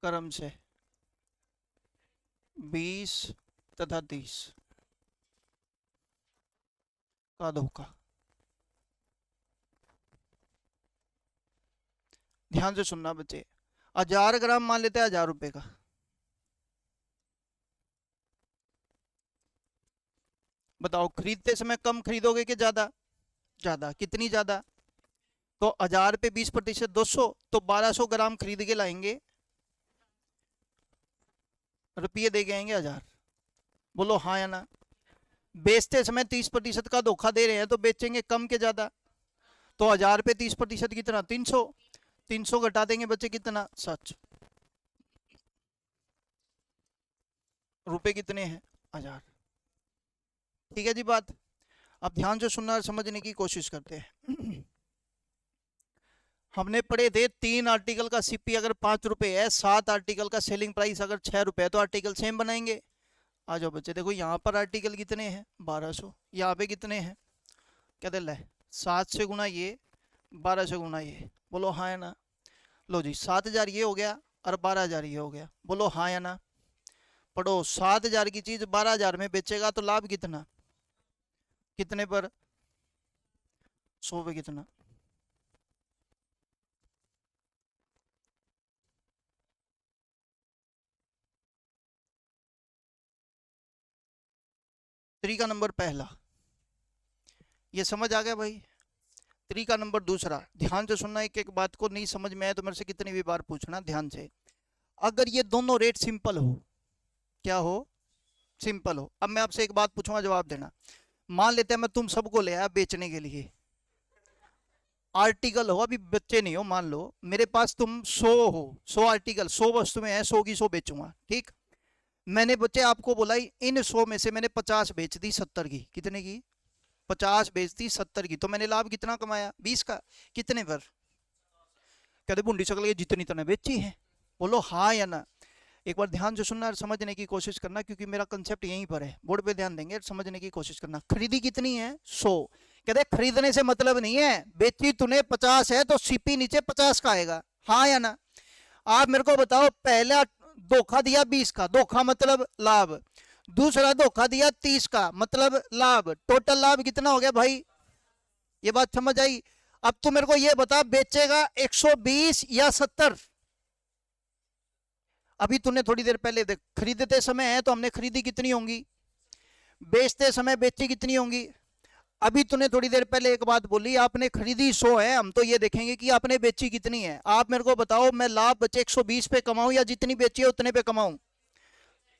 क्रम से 20 तथा 30 का धोखा। ध्यान से सुनना बच्चे, 1000 ग्राम मान लेते हैं 1000 रुपए का। बताओ खरीदते समय कम खरीदोगे कि ज्यादा? ज्यादा। कितनी ज्यादा? तो 1000 पे 20%, 200, तो 1200 ग्राम खरीद के लाएंगे, रुपये दे के आएंगे 1000। बोलो हाँ या ना। बेचते समय 30% का धोखा दे रहे हैं तो बेचेंगे कम के ज्यादा। तो 1000 पे 30% कितना, 300। 300 घटा देंगे बच्चे कितना, 7 रुपए कितने हैं, 1000। ठीक है जी बात। अब ध्यान से सुनना और समझने की कोशिश करते हैं। हमने पढ़े थे 3 आर्टिकल का सीपी अगर 5 रुपए है, 7 आर्टिकल का सेलिंग प्राइस अगर 6 रुपए है, तो आर्टिकल सेम बनाएंगे। आ जाओ बच्चे, देखो यहाँ पर आर्टिकल कितने हैं, 1200। यहाँ पे कितने हैं, कहते ले 7 से गुना ये, 12 से गुना ये, बोलो हाँ या ना। लो जी 7000 ये हो गया और 12000 ये हो गया, बोलो हाँ या ना। पढ़ो, 7000 की चीज 12000 में बेचेगा तो लाभ कितना, कितने पर, 100 पे कितना। तरीका नंबर पहला, ये समझ आ गया भाई। तरीका नंबर दूसरा, ध्यान से सुनना, एक एक बात को नहीं समझ में आए तो मेरे से कितनी भी बार पूछना ध्यान से। अगर ये दोनों रेट सिंपल हो, क्या हो, सिंपल हो। अब मैं आपसे एक बात पूछूंगा, जवाब देना। मान लेते हैं मैं तुम सबको ले आया बेचने के लिए, आर्टिकल हो, अभी बच्चे नहीं हो, मान लो मेरे पास तुम 100 हो, 100 आर्टिकल, 100 वस्तुएं हैं, 100 की 100 बेचूंगा, ठीक। मैंने बच्चे आपको बोला इन 100 में से मैंने 50 बेच दी 70 की, कितने की, 50 बेच दी 70 की, तो मैंने लाभ कितना कमाया, 20 का। कितने पर, कहते बुंडी सकल ये जितनी तने बेची है, बोलो हाँ या ना। एक बार ध्यान से सुनना और समझने की कोशिश करना, क्योंकि मेरा कंसेप्ट यहीं पर है, बोर्ड पे ध्यान देंगे, समझने की कोशिश करना। खरीदी कितनी है, 100। कहते खरीदने से मतलब नहीं है, बेची तूने 50 है तो सीपी नीचे 50 का आएगा, हाँ या ना। आप मेरे को बताओ, पहला धोखा दिया 20 का, धोखा मतलब लाभ। दूसरा धोखा दिया 30 का, मतलब लाभ। टोटल लाभ कितना हो गया भाई, ये बात समझ आई। अब तू मेरे को ये बता, बेचेगा 120 या 70। अभी तूने थोड़ी देर पहले देख, खरीदते समय है तो हमने खरीदी कितनी होंगी, बेचते समय बेची कितनी होंगी। अभी तूने थोड़ी देर पहले एक बात बोली, आपने खरीदी 100 है, हम तो ये देखेंगे कि आपने बेची कितनी है। आप मेरे को बताओ, मैं लाभ बचे 120 पे कमाऊं या जितनी बेची है उतने पे कमाऊं,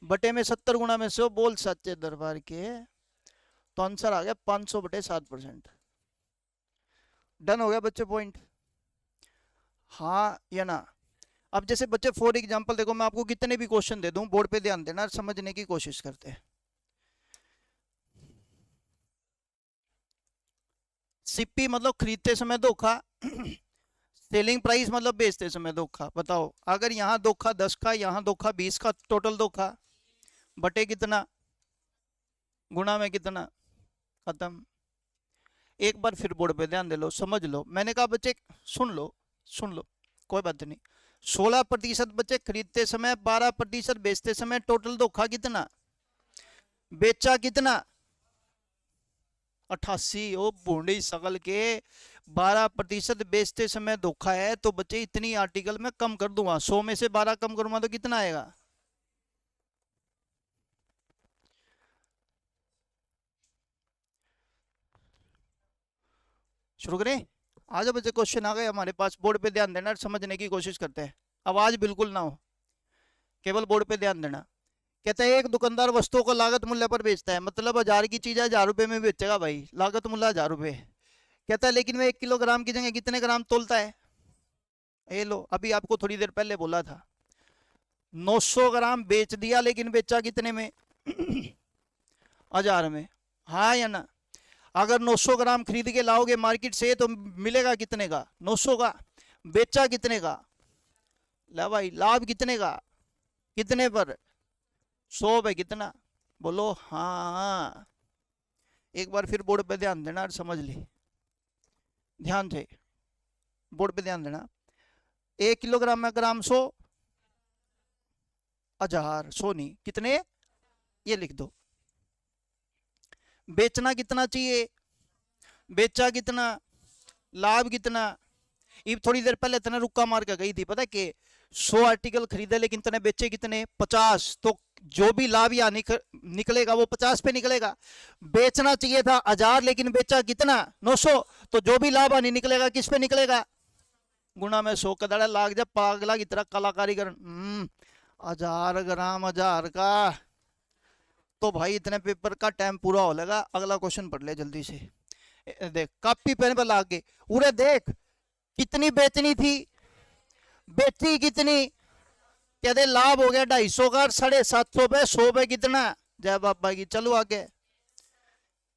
बटे में 70 गुना में 100, बोल सच्चे दरबार के। तो आंसर आ गया 500 बटे 7%। डन हो गया बच्चे पॉइंट, हाँ या ना। अब जैसे बच्चे फॉर एग्जांपल देखो, मैं आपको कितने भी क्वेश्चन दे दूं, बोर्ड पे ध्यान देना, समझने की कोशिश करते हैं। सीपी मतलब खरीदते समय धोखा, सेलिंग प्राइस मतलब बेचते समय धोखा। बताओ, अगर यहाँ धोखा 10 का, यहाँ धोखा 20 का, टोटल धोखा बटे कितना, गुणा में कितना, खत्म। एक बार फिर बोर्ड पे ध्यान दे लो, समझ लो। मैंने कहा बच्चे सुन लो, सुन लो, कोई बात नहीं। 16% बच्चे खरीदते समय, 12% बेचते समय, टोटल धोखा कितना, बेचा कितना, 88। ओ बूढ़ी सकल के, 12% बेचते समय धोखा है तो बच्चे इतनी आर्टिकल में कम कर दूंगा, 100 में से 12 कम करूंगा तो कितना आएगा। शुरू करें, आ जाओ बच्चे, क्वेश्चन आ गए हमारे पास, बोर्ड पे ध्यान देना, समझने की कोशिश करते हैं। आवाज बिल्कुल ना हो, केवल बोर्ड पे ध्यान देना। कहता है एक दुकानदार वस्तुओं को लागत मूल्य पर बेचता है, मतलब 1000 की चीज है 1000 रुपए में बेचेगा भाई, लागत मूल्य 1000 रुपए। कहता है लेकिन वह 1 किलोग्राम की जगह कितने ग्राम तोलता है। ये लो, अभी आपको थोड़ी देर पहले बोला था 900 ग्राम बेच दिया, लेकिन बेचा कितने में, 1000 में, हाँ या ना। अगर 900 ग्राम खरीद के लाओगे मार्केट से तो मिलेगा कितने का, 900 का। बेचा कितने का, ला भाई लाभ कितने का, कितने पर, 100 पे कितना, बोलो हाँ। एक बार फिर बोर्ड पे ध्यान देना और समझ ले ध्यान से, बोर्ड पे ध्यान देना। 1 किलोग्राम में ग्राम 100, 1000, 100 नहीं, कितने, ये लिख दो। बेचना कितना चाहिए, बेचा कितना, लाभ कितना। ये थोड़ी देर पहले तने रुक्का मार के गई थी, पता है कि 100 आर्टिकल खरीदे लेकिन तने बेचे कितने, 50। तो जो भी लाभ या निकलेगा वो 50 पे निकलेगा। बेचना चाहिए था 1000 लेकिन बेचा कितना, 900। तो जो भी लाभ आनी निकलेगा किस पे निकलेगा, गुणा में 100। कदड़ा लाग जा पागला की तरह कलाकारी कर। 1000 ग्राम 1000 का, तो भाई इतने पेपर का टाइम पूरा हो लगा, अगला क्वेश्चन पढ़ ले जल्दी से। देख कॉपी पेन पर ला के उरे देख कितनी बेचनी थी, बेची कितनी, कहते लाभ हो गया 250 का, 750 पे 100 पे कितना, जय बाबा की। चलो आगे,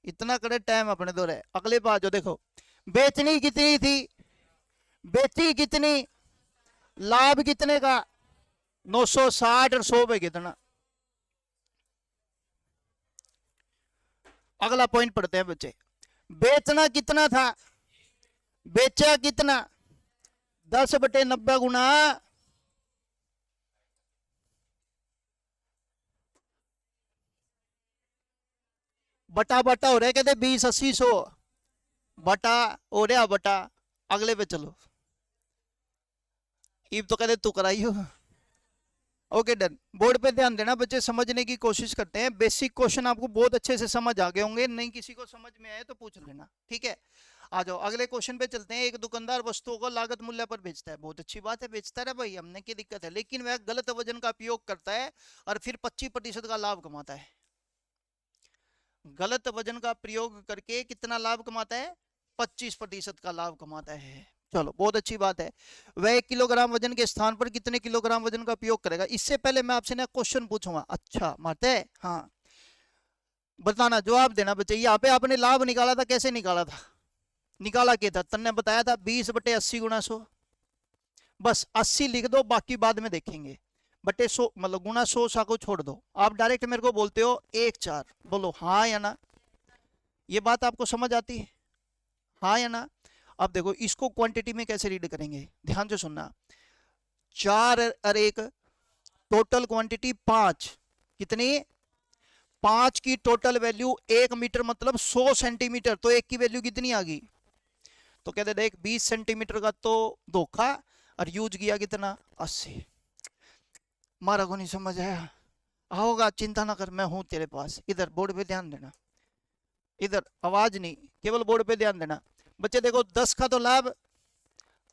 इतना करे टाइम अपने दो रहे। अगले बात जो देखो, बेचनी कितनी थी, बेची कितनी, लाभ कितने का, 960 और 100 पे कितना। अगला पॉइंट पढ़ते हैं बच्चे, बेचना कितना था, बेचा कितना, 10/90 गुना बटा बटा हो रहा है, कहते 20/80 बटा हो रहा बटा। अगले पे चलो, इब तो कहते तू कराइयो। Okay done. बोर्ड पे ध्यान देना बच्चे, समझने की कोशिश करते हैं। बेसिक क्वेश्चन आपको बहुत अच्छे से समझ आ गए होंगे, नहीं किसी को समझ में आए तो पूछ लेना, ठीक है। आ जाओ अगले क्वेश्चन पे चलते हैं। एक दुकानदार वस्तुओं को लागत मूल्य पर बेचता है, बहुत अच्छी बात है, बेचता है भाई, हमने क्या दिक्कत है, लेकिन वह गलत वजन का उपयोग करता है और फिर 25% का लाभ कमाता है। गलत वजन का प्रयोग करके कितना लाभ कमाता है, 25% का लाभ कमाता है। चलो बहुत अच्छी बात है। वह 1 किलोग्राम वजन के स्थान पर कितने किलोग्राम वजन का उपयोग करेगा। इससे पहले मैं आपसे ना क्वेश्चन पूछूंगा, अच्छा मारते हैं, हाँ बताना, जवाब देना बच्चे। यहाँ पे आपने लाभ निकाला था, कैसे निकाला था, निकाला क्या था, तन्ने बताया था 20/80 गुणा 100। बस 80 लिख दो, बाकी बाद में देखेंगे। बटे 100 मतलब गुणा 100 सा को छोड़ दो। आप डायरेक्ट मेरे को बोलते हो 1/4, बोलो हाँ या ना, ये बात आपको समझ आती है, हाँ या ना। अब देखो इसको क्वांटिटी में कैसे रीड करेंगे, ध्यान से सुनना। 4 और 1 टोटल क्वांटिटी 5, कितनी, 5 की टोटल वैल्यू 1 मीटर मतलब 100 सेंटीमीटर, तो 1 की वैल्यू कितनी आ गई, तो कहते देख 20 सेंटीमीटर का तो धोखा, और यूज किया कितना 80। मारा को नहीं समझ आया, आओगा चिंता ना कर, मैं हूं तेरे पास। इधर बोर्ड पे ध्यान देना, इधर आवाज नहीं, केवल बोर्ड पे ध्यान देना। बच्चे देखो 10 का तो लाभ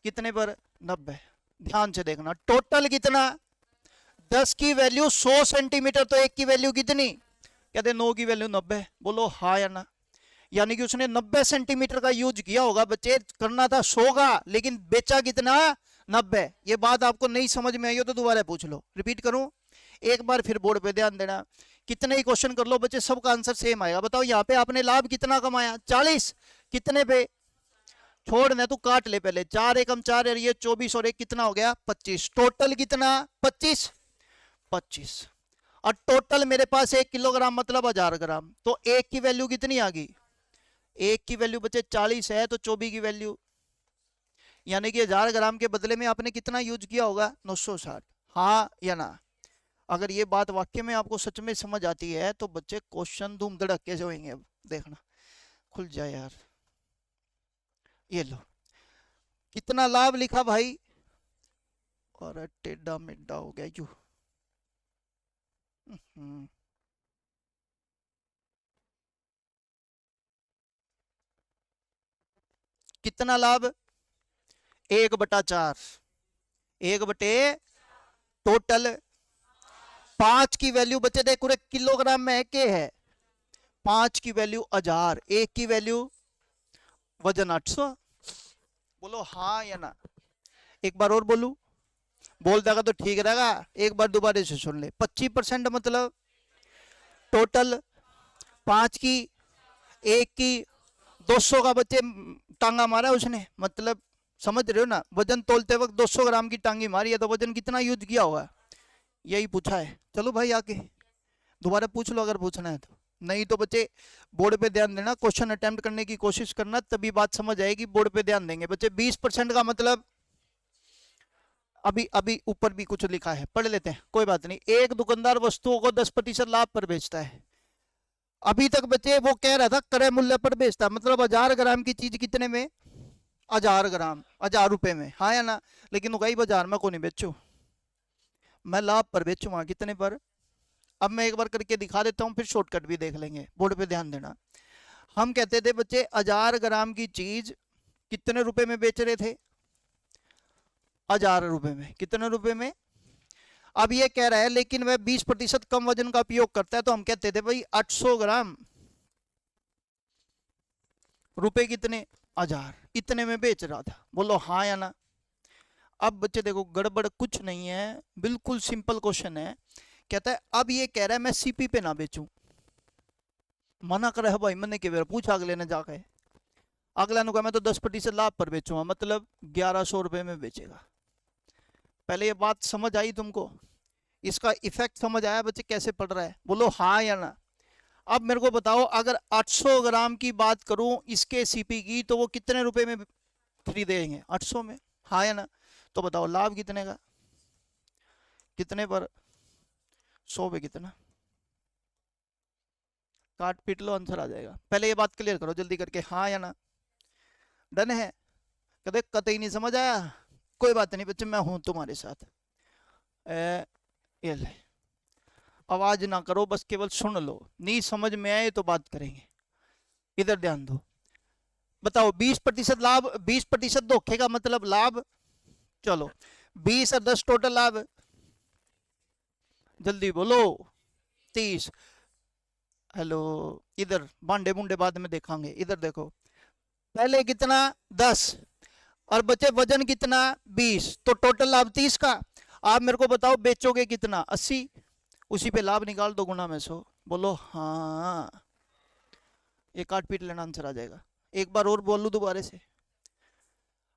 कितने पर, 90। ध्यान से देखना, टोटल कितना, 10 की वैल्यू 100 सेंटीमीटर, तो 1 की वैल्यू कितनी, कहते 9 की वैल्यू 90, बोलो हाँ या ना। यानी कि उसने 90 सेंटीमीटर का यूज किया होगा बच्चे, करना था 100 का लेकिन बेचा कितना, 90। ये बात आपको नहीं समझ में आई हो तो दोबारा पूछ लो, रिपीट करूं एक बार फिर, बोर्ड पे ध्यान देना। कितने ही क्वेश्चन कर लो बच्चे, सबका आंसर सेम आएगा। बताओ यहाँ पे आपने लाभ कितना कमाया, 40, कितने पे, छोड़ तू काट ले पहले, 4 एकम 4 और ये 24 और एक कितना हो गया 25, टोटल कितना 25। और टोटल मेरे पास 1 किलोग्राम मतलब 1000 ग्राम, तो 1 की वैल्यू कितनी आ गई, 1 की वैल्यू बच्चे 40 है, तो 24 की वैल्यू, यानी कि 1000 ग्राम के बदले में आपने कितना यूज किया होगा 960, हाँ या ना। अगर ये बात वाक्य में आपको सच में समझ आती है तो बच्चे क्वेश्चन धूम धड़क्के से होंगे। अब देखना खुल जाए यार, ये लो कितना लाभ लिखा भाई, और टेढ़ा मेढ़ा हो गया यू। कितना लाभ, 1/4, 1 बटे टोटल, 5 की वैल्यू बच्चे देखो किलोग्राम में के है, 5 की वैल्यू 1000, 1 की वैल्यू वजन 800, बोलो हाँ या ना। एक बार और बोलू, बोल देगा तो ठीक रहेगा, एक बार दोबारा से सुन ले। 25% मतलब टोटल, 5 की, 1 की, 200 का बच्चे टांगा मारा उसने, मतलब समझ रहे हो ना, वजन तोलते वक्त 200 ग्राम की टांगी मारी है, तो वजन कितना यूज किया होगा, यही पूछा है। चलो भाई आगे दोबारा पूछ लो अगर पूछना है तो, नहीं तो बच्चे बोर्ड पे ध्यान देना, क्वेश्चन अटेम्प्ट करने की कोशिश करना, तभी बात समझ आएगी। बोर्ड पे ध्यान देंगे बच्चे। 20% का मतलब अभी अभी ऊपर भी कुछ लिखा है, पढ़ लेते हैं, कोई बात नहीं। एक दुकानदार वस्तुओं को 10% लाभ पर बेचता है। अभी तक बच्चे वो कह रहा था क्रय मूल्य पर बेचता, मतलब 1000 ग्राम की चीज कितने में, 1000 ग्राम 1000 रुपए में, हाँ या ना। लेकिन वो कई बाजार में को नहीं बेचू, मैं लाभ पर बेचूंगा, कितने पर। अब मैं एक बार करके दिखा देता हूँ, फिर शॉर्टकट भी देख लेंगे। बोर्ड पे ध्यान देना, हम कहते थे बच्चे 1000 ग्राम की चीज कितने रुपए में बेच रहे थे, 1000 रुपए में, कितने रुपए में। अब ये कह रहा है लेकिन वह 20% कम वजन का उपयोग करता है, तो हम कहते थे भाई 800 ग्राम, रुपए कितने, 1000, इतने में बेच रहा था। बोलो हाँ या ना। अब बच्चे देखो गड़बड़ कुछ नहीं है, बिल्कुल सिंपल क्वेश्चन है। कहता है अब ये कह रहा है मैं सीपी पे ना बेचूं, मना कर है भाई, मैंने के पूछा अगले ने जाके, अगला ने कहा मैं तो 10% लाभ पर बेचूंगा, मतलब 1100 रुपए में बेचेगा। पहले ये बात समझ आई तुमको, इसका इफेक्ट समझ आया बच्चे कैसे पड़ रहा है, बोलो हाँ या ना। अब मेरे को बताओ अगर 800 ग्राम की बात करूं इसके सीपी की, तो वो कितने रुपए में खरीदेंगे, 800 में, हाँ या ना। तो बताओ लाभ कितने का, कितने पर, 100 पे कितना, काट पीट लो आंसर आ जाएगा। पहले ये बात क्लियर करो जल्दी करके, हाँ या ना। डन है, कदे कतई नहीं समझ आया, कोई बात नहीं बच्चे, मैं हूं तुम्हारे साथ। ये ले, आवाज ना करो, बस केवल सुन लो, नहीं समझ में आए तो बात करेंगे। इधर ध्यान दो, बताओ 20% लाभ, 20% धोखे का मतलब लाभ, चलो 20 और 10 टोटल लाभ, जल्दी बोलो 30। हेलो, इधर बांडे बुंडे बाद में देखांगे, इधर देखो, पहले कितना 10 और बचे वजन कितना 20, तो टोटल लाभ 30 का। आप मेरे को बताओ बेचोगे कितना, 80, उसी पे लाभ निकाल दो गुना में 100, बोलो हाँ। ये काट पीट लेना आंसर आ जाएगा। एक बार और बोलूं दोबारा से,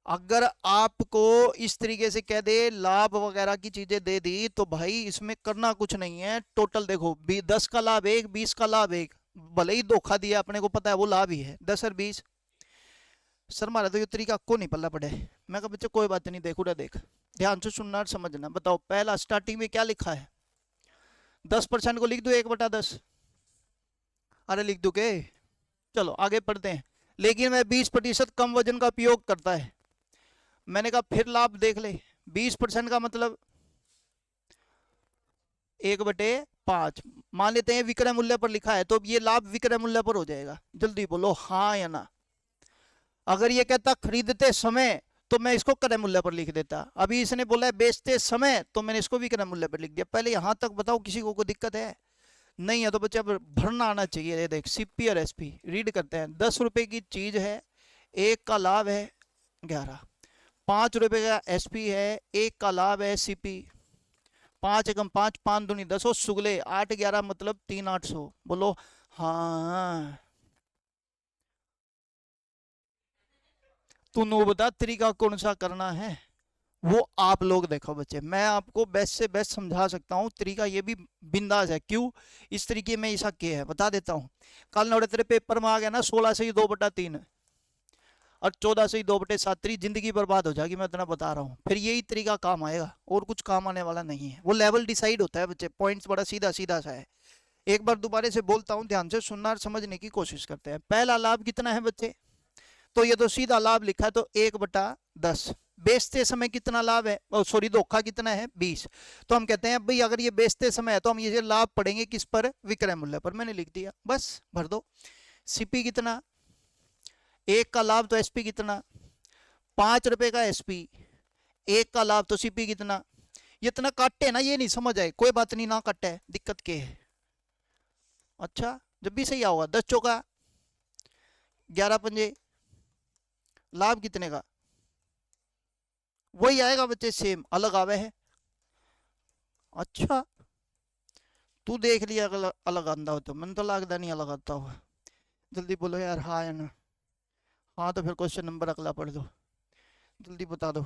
अगर आपको इस तरीके से कह दे लाभ वगैरह की चीजें दे दी, तो भाई इसमें करना कुछ नहीं है, टोटल देखो 10 का लाभ एक, 20 का लाभ एक, भले ही धोखा दिया अपने को पता है वो लाभ ही है, 10 और 20। सर मारा तो ये तरीका को नहीं पल्ला पड़े। मैं कहा बच्चे कोई बात नहीं, देखो ना देख, ध्यान से सुनना और समझना। बताओ पहला स्टार्टिंग में क्या लिखा है, 10% को लिख दो 1/10, अरे लिख दो के, चलो आगे पढ़ते हैं। लेकिन वह 20% कम वजन का उपयोग करता है। मैंने कहा फिर लाभ देख ले, 20% का मतलब 1/5, मान लेते हैं विक्रय मूल्य पर लिखा है, तो ये लाभ विक्रय मूल्य पर हो जाएगा। जल्दी बोलो हाँ या ना। अगर ये कहता खरीदते समय, तो मैं इसको क्रय मूल्य पर लिख देता। अभी इसने बोला है बेचते समय, तो मैंने इसको विक्रय मूल्य पर लिख दिया। पहले यहां तक बताओ किसी को कोई दिक्कत है, नहीं है तो बच्चे अब भरना आना चाहिए। ये देख सीपी और एसपी रीड करते हैं। 10 रुपए की चीज है, एक का लाभ है 11, 5 रुपए का एसपी है, एक का लाभ है सीपी, 5 एकम 5, 5 दूनी 10, हो सुगले 8 11 मतलब 3 800, बोलो हाँ। तू नो बता तरीका कौन सा करना है, वो आप लोग देखो बच्चे, मैं आपको बेस्ट से बेस्ट समझा सकता हूँ। तरीका ये भी बिंदास है, क्यों इस तरीके में ऐसा किया है बता देता हूँ। कल नोड़े तेरे पेपर में आ गया ना 16 से ही 2/3 और 14 से ही 2/7, तेरी जिंदगी बर्बाद हो जाएगी, मैं इतना बता रहा हूँ। फिर यही तरीका काम आएगा, और कुछ काम आने वाला नहीं है। वो लेवल डिसाइड होता है बच्चे, पॉइंट्स बड़ा सीधा सीधा सा है। एक बार दोबारा से बोलता हूँ, ध्यान से सुनना और समझने की कोशिश करते हैं। पहला लाभ कितना है बच्चे, तो ये तो सीधा लाभ लिखा है, तो 1/10। बेचते समय कितना लाभ है, सॉरी धोखा कितना है 20, तो हम कहते हैं भाई अगर ये बेचते समय है तो हम ये लाभ पढ़ेंगे किस पर, विक्रय मूल्य पर। मैंने लिख दिया, बस भर दो। सीपी कितना, एक का लाभ तो एसपी कितना, 5 रुपए का एसपी, एक का लाभ तो सीपी कितना। ये इतना काटे ना, ये नहीं समझ आए कोई बात नहीं, ना काटे, दिक्कत क्या है। अच्छा जब भी सही आओगा, 10 चौका 11 पंजे, लाभ कितने का, वही आएगा बच्चे, सेम, अलग आवे है। अच्छा तू देख लिया अलग अलग आंदा हो, तो मन तो लगता नहीं अलग आता हुआ। जल्दी बोलो यार हाँ या ना। हाँ तो फिर क्वेश्चन नंबर अगला पढ़ दो, जल्दी बता दो।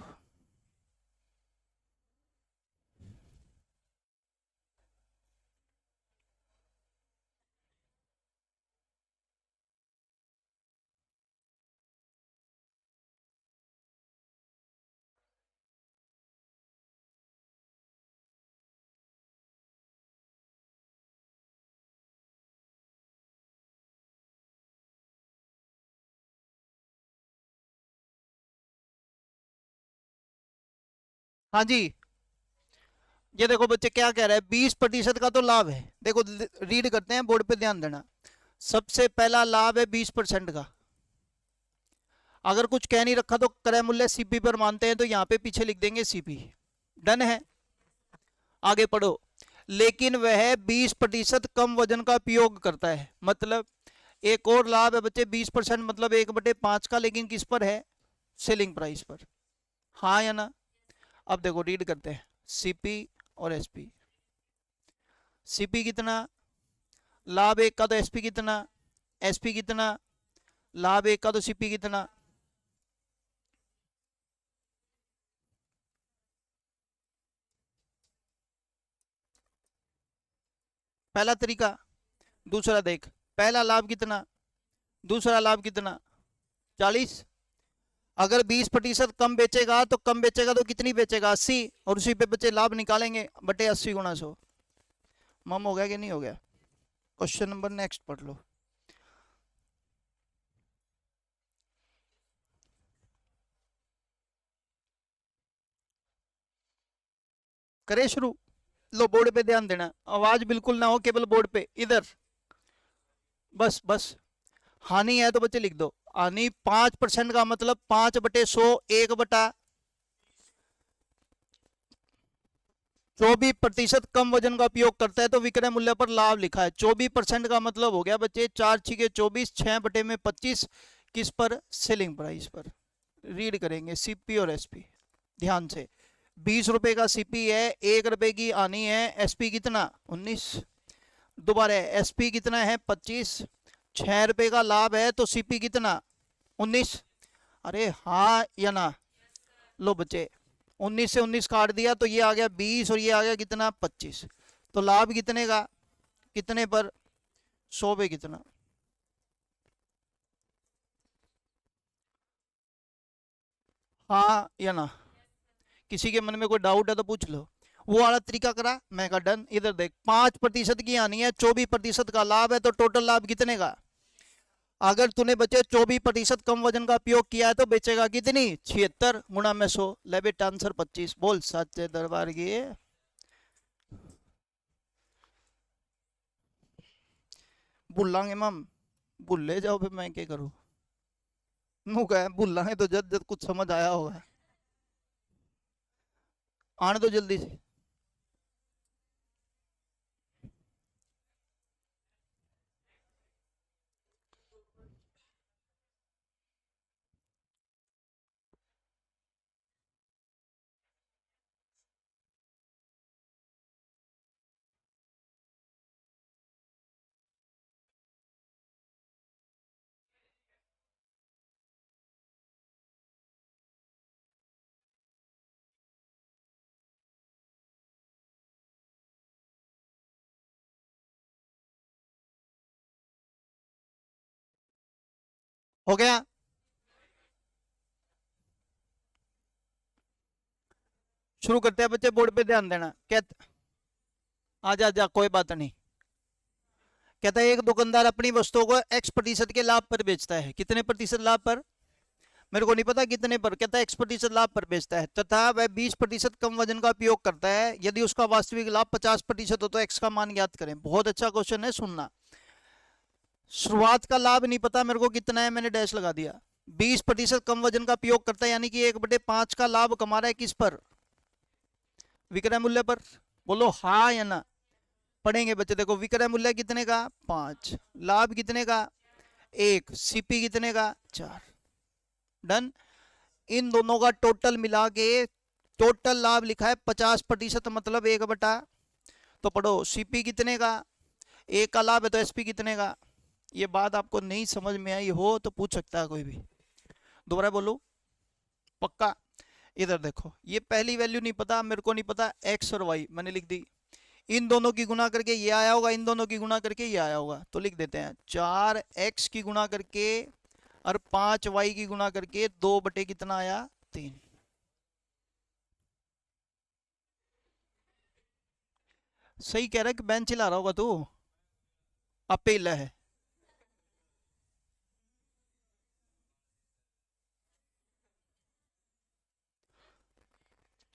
हाँ जी, ये देखो बच्चे क्या कह रहा है, 20% का तो लाभ है। देखो रीड करते हैं, बोर्ड पे ध्यान देना। सबसे पहला लाभ है 20% का। अगर कुछ कह नहीं रखा तो क्रय मूल्य सीपी पर मानते हैं, तो यहाँ पे पीछे लिख देंगे सीपी। डन है। आगे पढ़ो। लेकिन वह 20% कम वजन का उपयोग करता है। मतलब एक और लाभ है बच्चे 20%, मतलब 1/5 का, लेकिन किस पर है? सेलिंग प्राइस पर। हाँ या ना? अब देखो रीड करते हैं सीपी और एसपी। सीपी कितना, लाभ एक का तो एसपी कितना, एसपी कितना, लाभ एक का तो सीपी कितना। पहला तरीका। दूसरा देख, पहला लाभ कितना, दूसरा लाभ कितना, 40। अगर 20% कम बेचेगा तो कम बेचेगा तो कितनी बेचेगा, 80, और उसी पे बच्चे लाभ निकालेंगे बटे 80 गुणा 100। मम हो गया कि नहीं हो गया? क्वेश्चन नंबर नेक्स्ट पढ़ लो। करे शुरू। लो बोर्ड पे ध्यान देना, आवाज बिल्कुल ना हो, केवल बोर्ड पे इधर। बस बस। हानि है तो बच्चे लिख दो। हानि 5% का मतलब 5/100, 1/24% कम वजन का उपयोग करता है तो विक्रय मूल्य पर लाभ लिखा है। 24% का मतलब हो गया बच्चे 4×6 = 24, 6/25 किस पर? सेलिंग प्राइस पर। रीड करेंगे सीपी और एसपी ध्यान से। 20 रुपए का सीपी है, 1 रुपए की हानि है, एसपी कितना? 19। दोबारा एसपी कितना है? 25। 6 रुपए का लाभ है तो सीपी कितना? 19। अरे हाँ या ना? लो बच्चे, 19 से 19 काट दिया तो ये आ गया 20 और ये आ गया कितना? 25। तो लाभ कितने का? कितने पर? 100 पे कितना? हाँ या ना? किसी के मन में कोई डाउट है तो पूछ लो। वो वाला तरीका करा, मैं कहा डन। इधर देख, 5% की हानि है, 24% का लाभ है, तो टोटल लाभ कितने का? अगर तूने बच्चे 24% कम वजन का उपयोग किया है तो बेचेगा कितनी? 76 गुणा में 100। ले बेटा आंसर 25। बोल सच्चे दरबार की। भूलांगे मम, भूले जाओ फिर मैं क्या करूं? नु कहे भूलांगे तो जब जब कुछ समझ आया होगा। आने दो जल्दी से। हो गया? शुरू करते हैं बच्चे, बोर्ड पे ध्यान देना। कहता आजा आजा, कोई बात नहीं। कहता है एक दुकानदार अपनी वस्तुओं को X% के लाभ पर बेचता है। कितने प्रतिशत लाभ पर? मेरे को नहीं पता कितने पर, कहता है X% लाभ पर बेचता है तथा वह 20% कम वजन का उपयोग करता है। यदि उसका वास्तविक लाभ 50% हो तो X का मान ज्ञात करें। बहुत अच्छा क्वेश्चन है, सुनना। शुरुआत का लाभ नहीं पता मेरे को कितना है, मैंने डैश लगा दिया। 20% कम वजन का उपयोग करता है यानी कि 1/5 का लाभ कमा रहा है किस पर? विक्रय मूल्य पर। बोलो हाँ या ना? पढ़ेंगे बच्चे, देखो विक्रय मूल्य कितने का? 5। लाभ कितने का? 1। सीपी कितने का? 4। डन। इन दोनों का टोटल मिला के टोटल लाभ लिखा है 50%, मतलब 1/। तो पढ़ो सीपी कितने का? 1 का लाभ है तो एसपी कितने का? ये बात आपको नहीं समझ में आई हो तो पूछ सकता है कोई भी। दोबारा बोलो पक्का? इधर देखो, ये पहली वैल्यू नहीं पता, मेरे को नहीं पता, एक्स और वाई मैंने लिख दी। इन दोनों की गुना करके ये आया होगा, इन दोनों की गुना करके ये आया होगा, तो लिख देते हैं 4x की गुना करके और 5y की गुना करके 2 बटे कितना आया? 3। सही कह रहा है कि बेंच हिला रहा होगा तू? अब हिला है।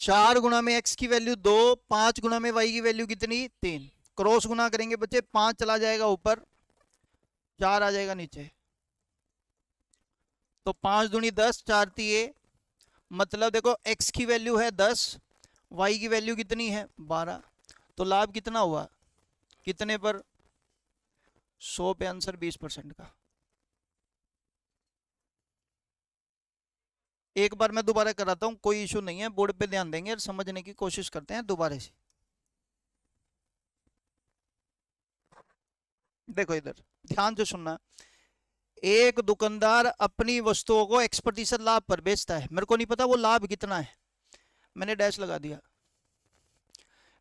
4 गुना में x की वैल्यू 2, 5 गुना में y की वैल्यू कितनी? 3। क्रॉस गुना करेंगे बच्चे, 5 चला जाएगा ऊपर, 4 आ जाएगा नीचे। तो 5 दूनी 10, 4 तिये, मतलब देखो x की वैल्यू है 10, y की वैल्यू कितनी है? 12। तो लाभ कितना हुआ, कितने पर, 100 पे आंसर 20% का। एक बार मैं दोबारा कराता हूँ, कोई इशू नहीं है, बोर्ड पे ध्यान देंगे और समझने की कोशिश करते हैं दोबारा से। देखो इधर ध्यान से सुनना। एक दुकानदार अपनी वस्तुओं को X% लाभ पर बेचता है, मेरे को नहीं पता वो लाभ कितना है, मैंने डैश लगा दिया।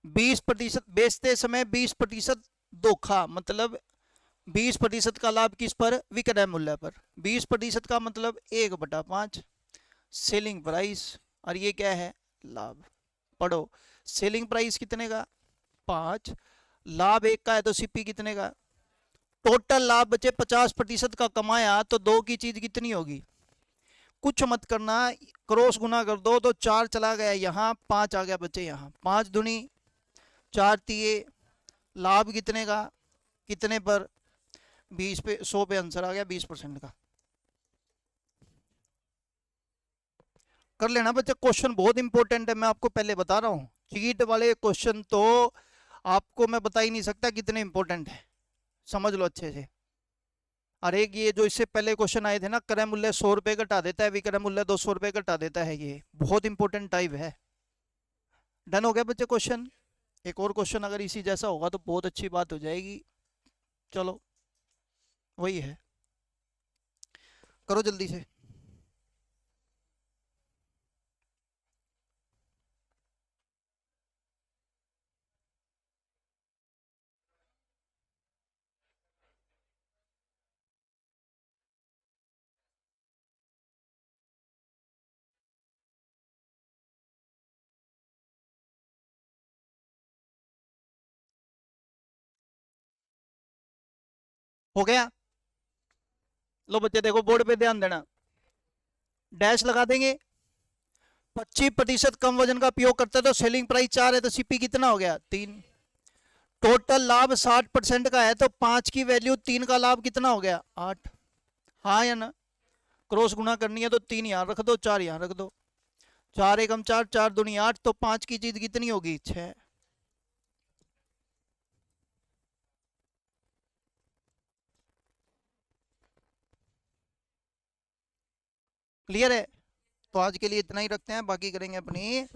20% बेचते समय 20% धोखा, मतलब 20% का लाभ किस पर, विक्रय मूल्य पर। 20% का मतलब 1/5 सेलिंग प्राइस, और ये क्या है, लाभ। पढ़ो, सेलिंग प्राइस कितने का, 5, लाभ 1 का है तो सीपी कितने का। टोटल लाभ बचे 50% का कमाया, तो 2 की चीज कितनी होगी, कुछ मत करना, क्रॉस गुना कर दो तो 4 चला गया यहाँ, 5 आ गया बचे यहाँ, 5 दूनी 4 तिये, लाभ कितने का, कितने पर, 20 पे, 100 पे आंसर आ गया 20% का। कर लेना बच्चे, क्वेश्चन बहुत इंपॉर्टेंट है, मैं आपको पहले बता रहा हूँ, चीट वाले क्वेश्चन तो आपको मैं बता ही नहीं सकता कितने इंपॉर्टेंट है, समझ लो अच्छे से। अरे ये जो इससे पहले क्वेश्चन आए थे ना, क्रय मूल्य 100 रुपए घटा देता है, विक्रय मूल्य 200 रुपए घटा देता है, ये बहुत इंपॉर्टेंट टाइप है। डन हो गया बच्चे क्वेश्चन। एक और क्वेश्चन अगर इसी जैसा होगा तो बहुत अच्छी बात हो जाएगी। चलो वही है, करो जल्दी से। हो गया, लो बच्चे देखो बोर्ड पे ध्यान देना, डैश लगा देंगे। 25% कम वजन का उपयोग करते हैं तो सेलिंग प्राइस 4 है, तो सीपी कितना हो गया, 3। टोटल लाभ 60% का है, तो 5 की वैल्यू 3 का लाभ कितना हो गया, 8। हाँ या ना, क्रॉस गुना करनी है तो 3 यहाँ रख दो, 4 यहाँ रख दो, 4 एकम 4, 4 दूनी 8, तो 5 की चीज कितनी होगी, 6। क्लियर है, तो आज के लिए इतना ही रखते हैं, बाकी करेंगे अपनी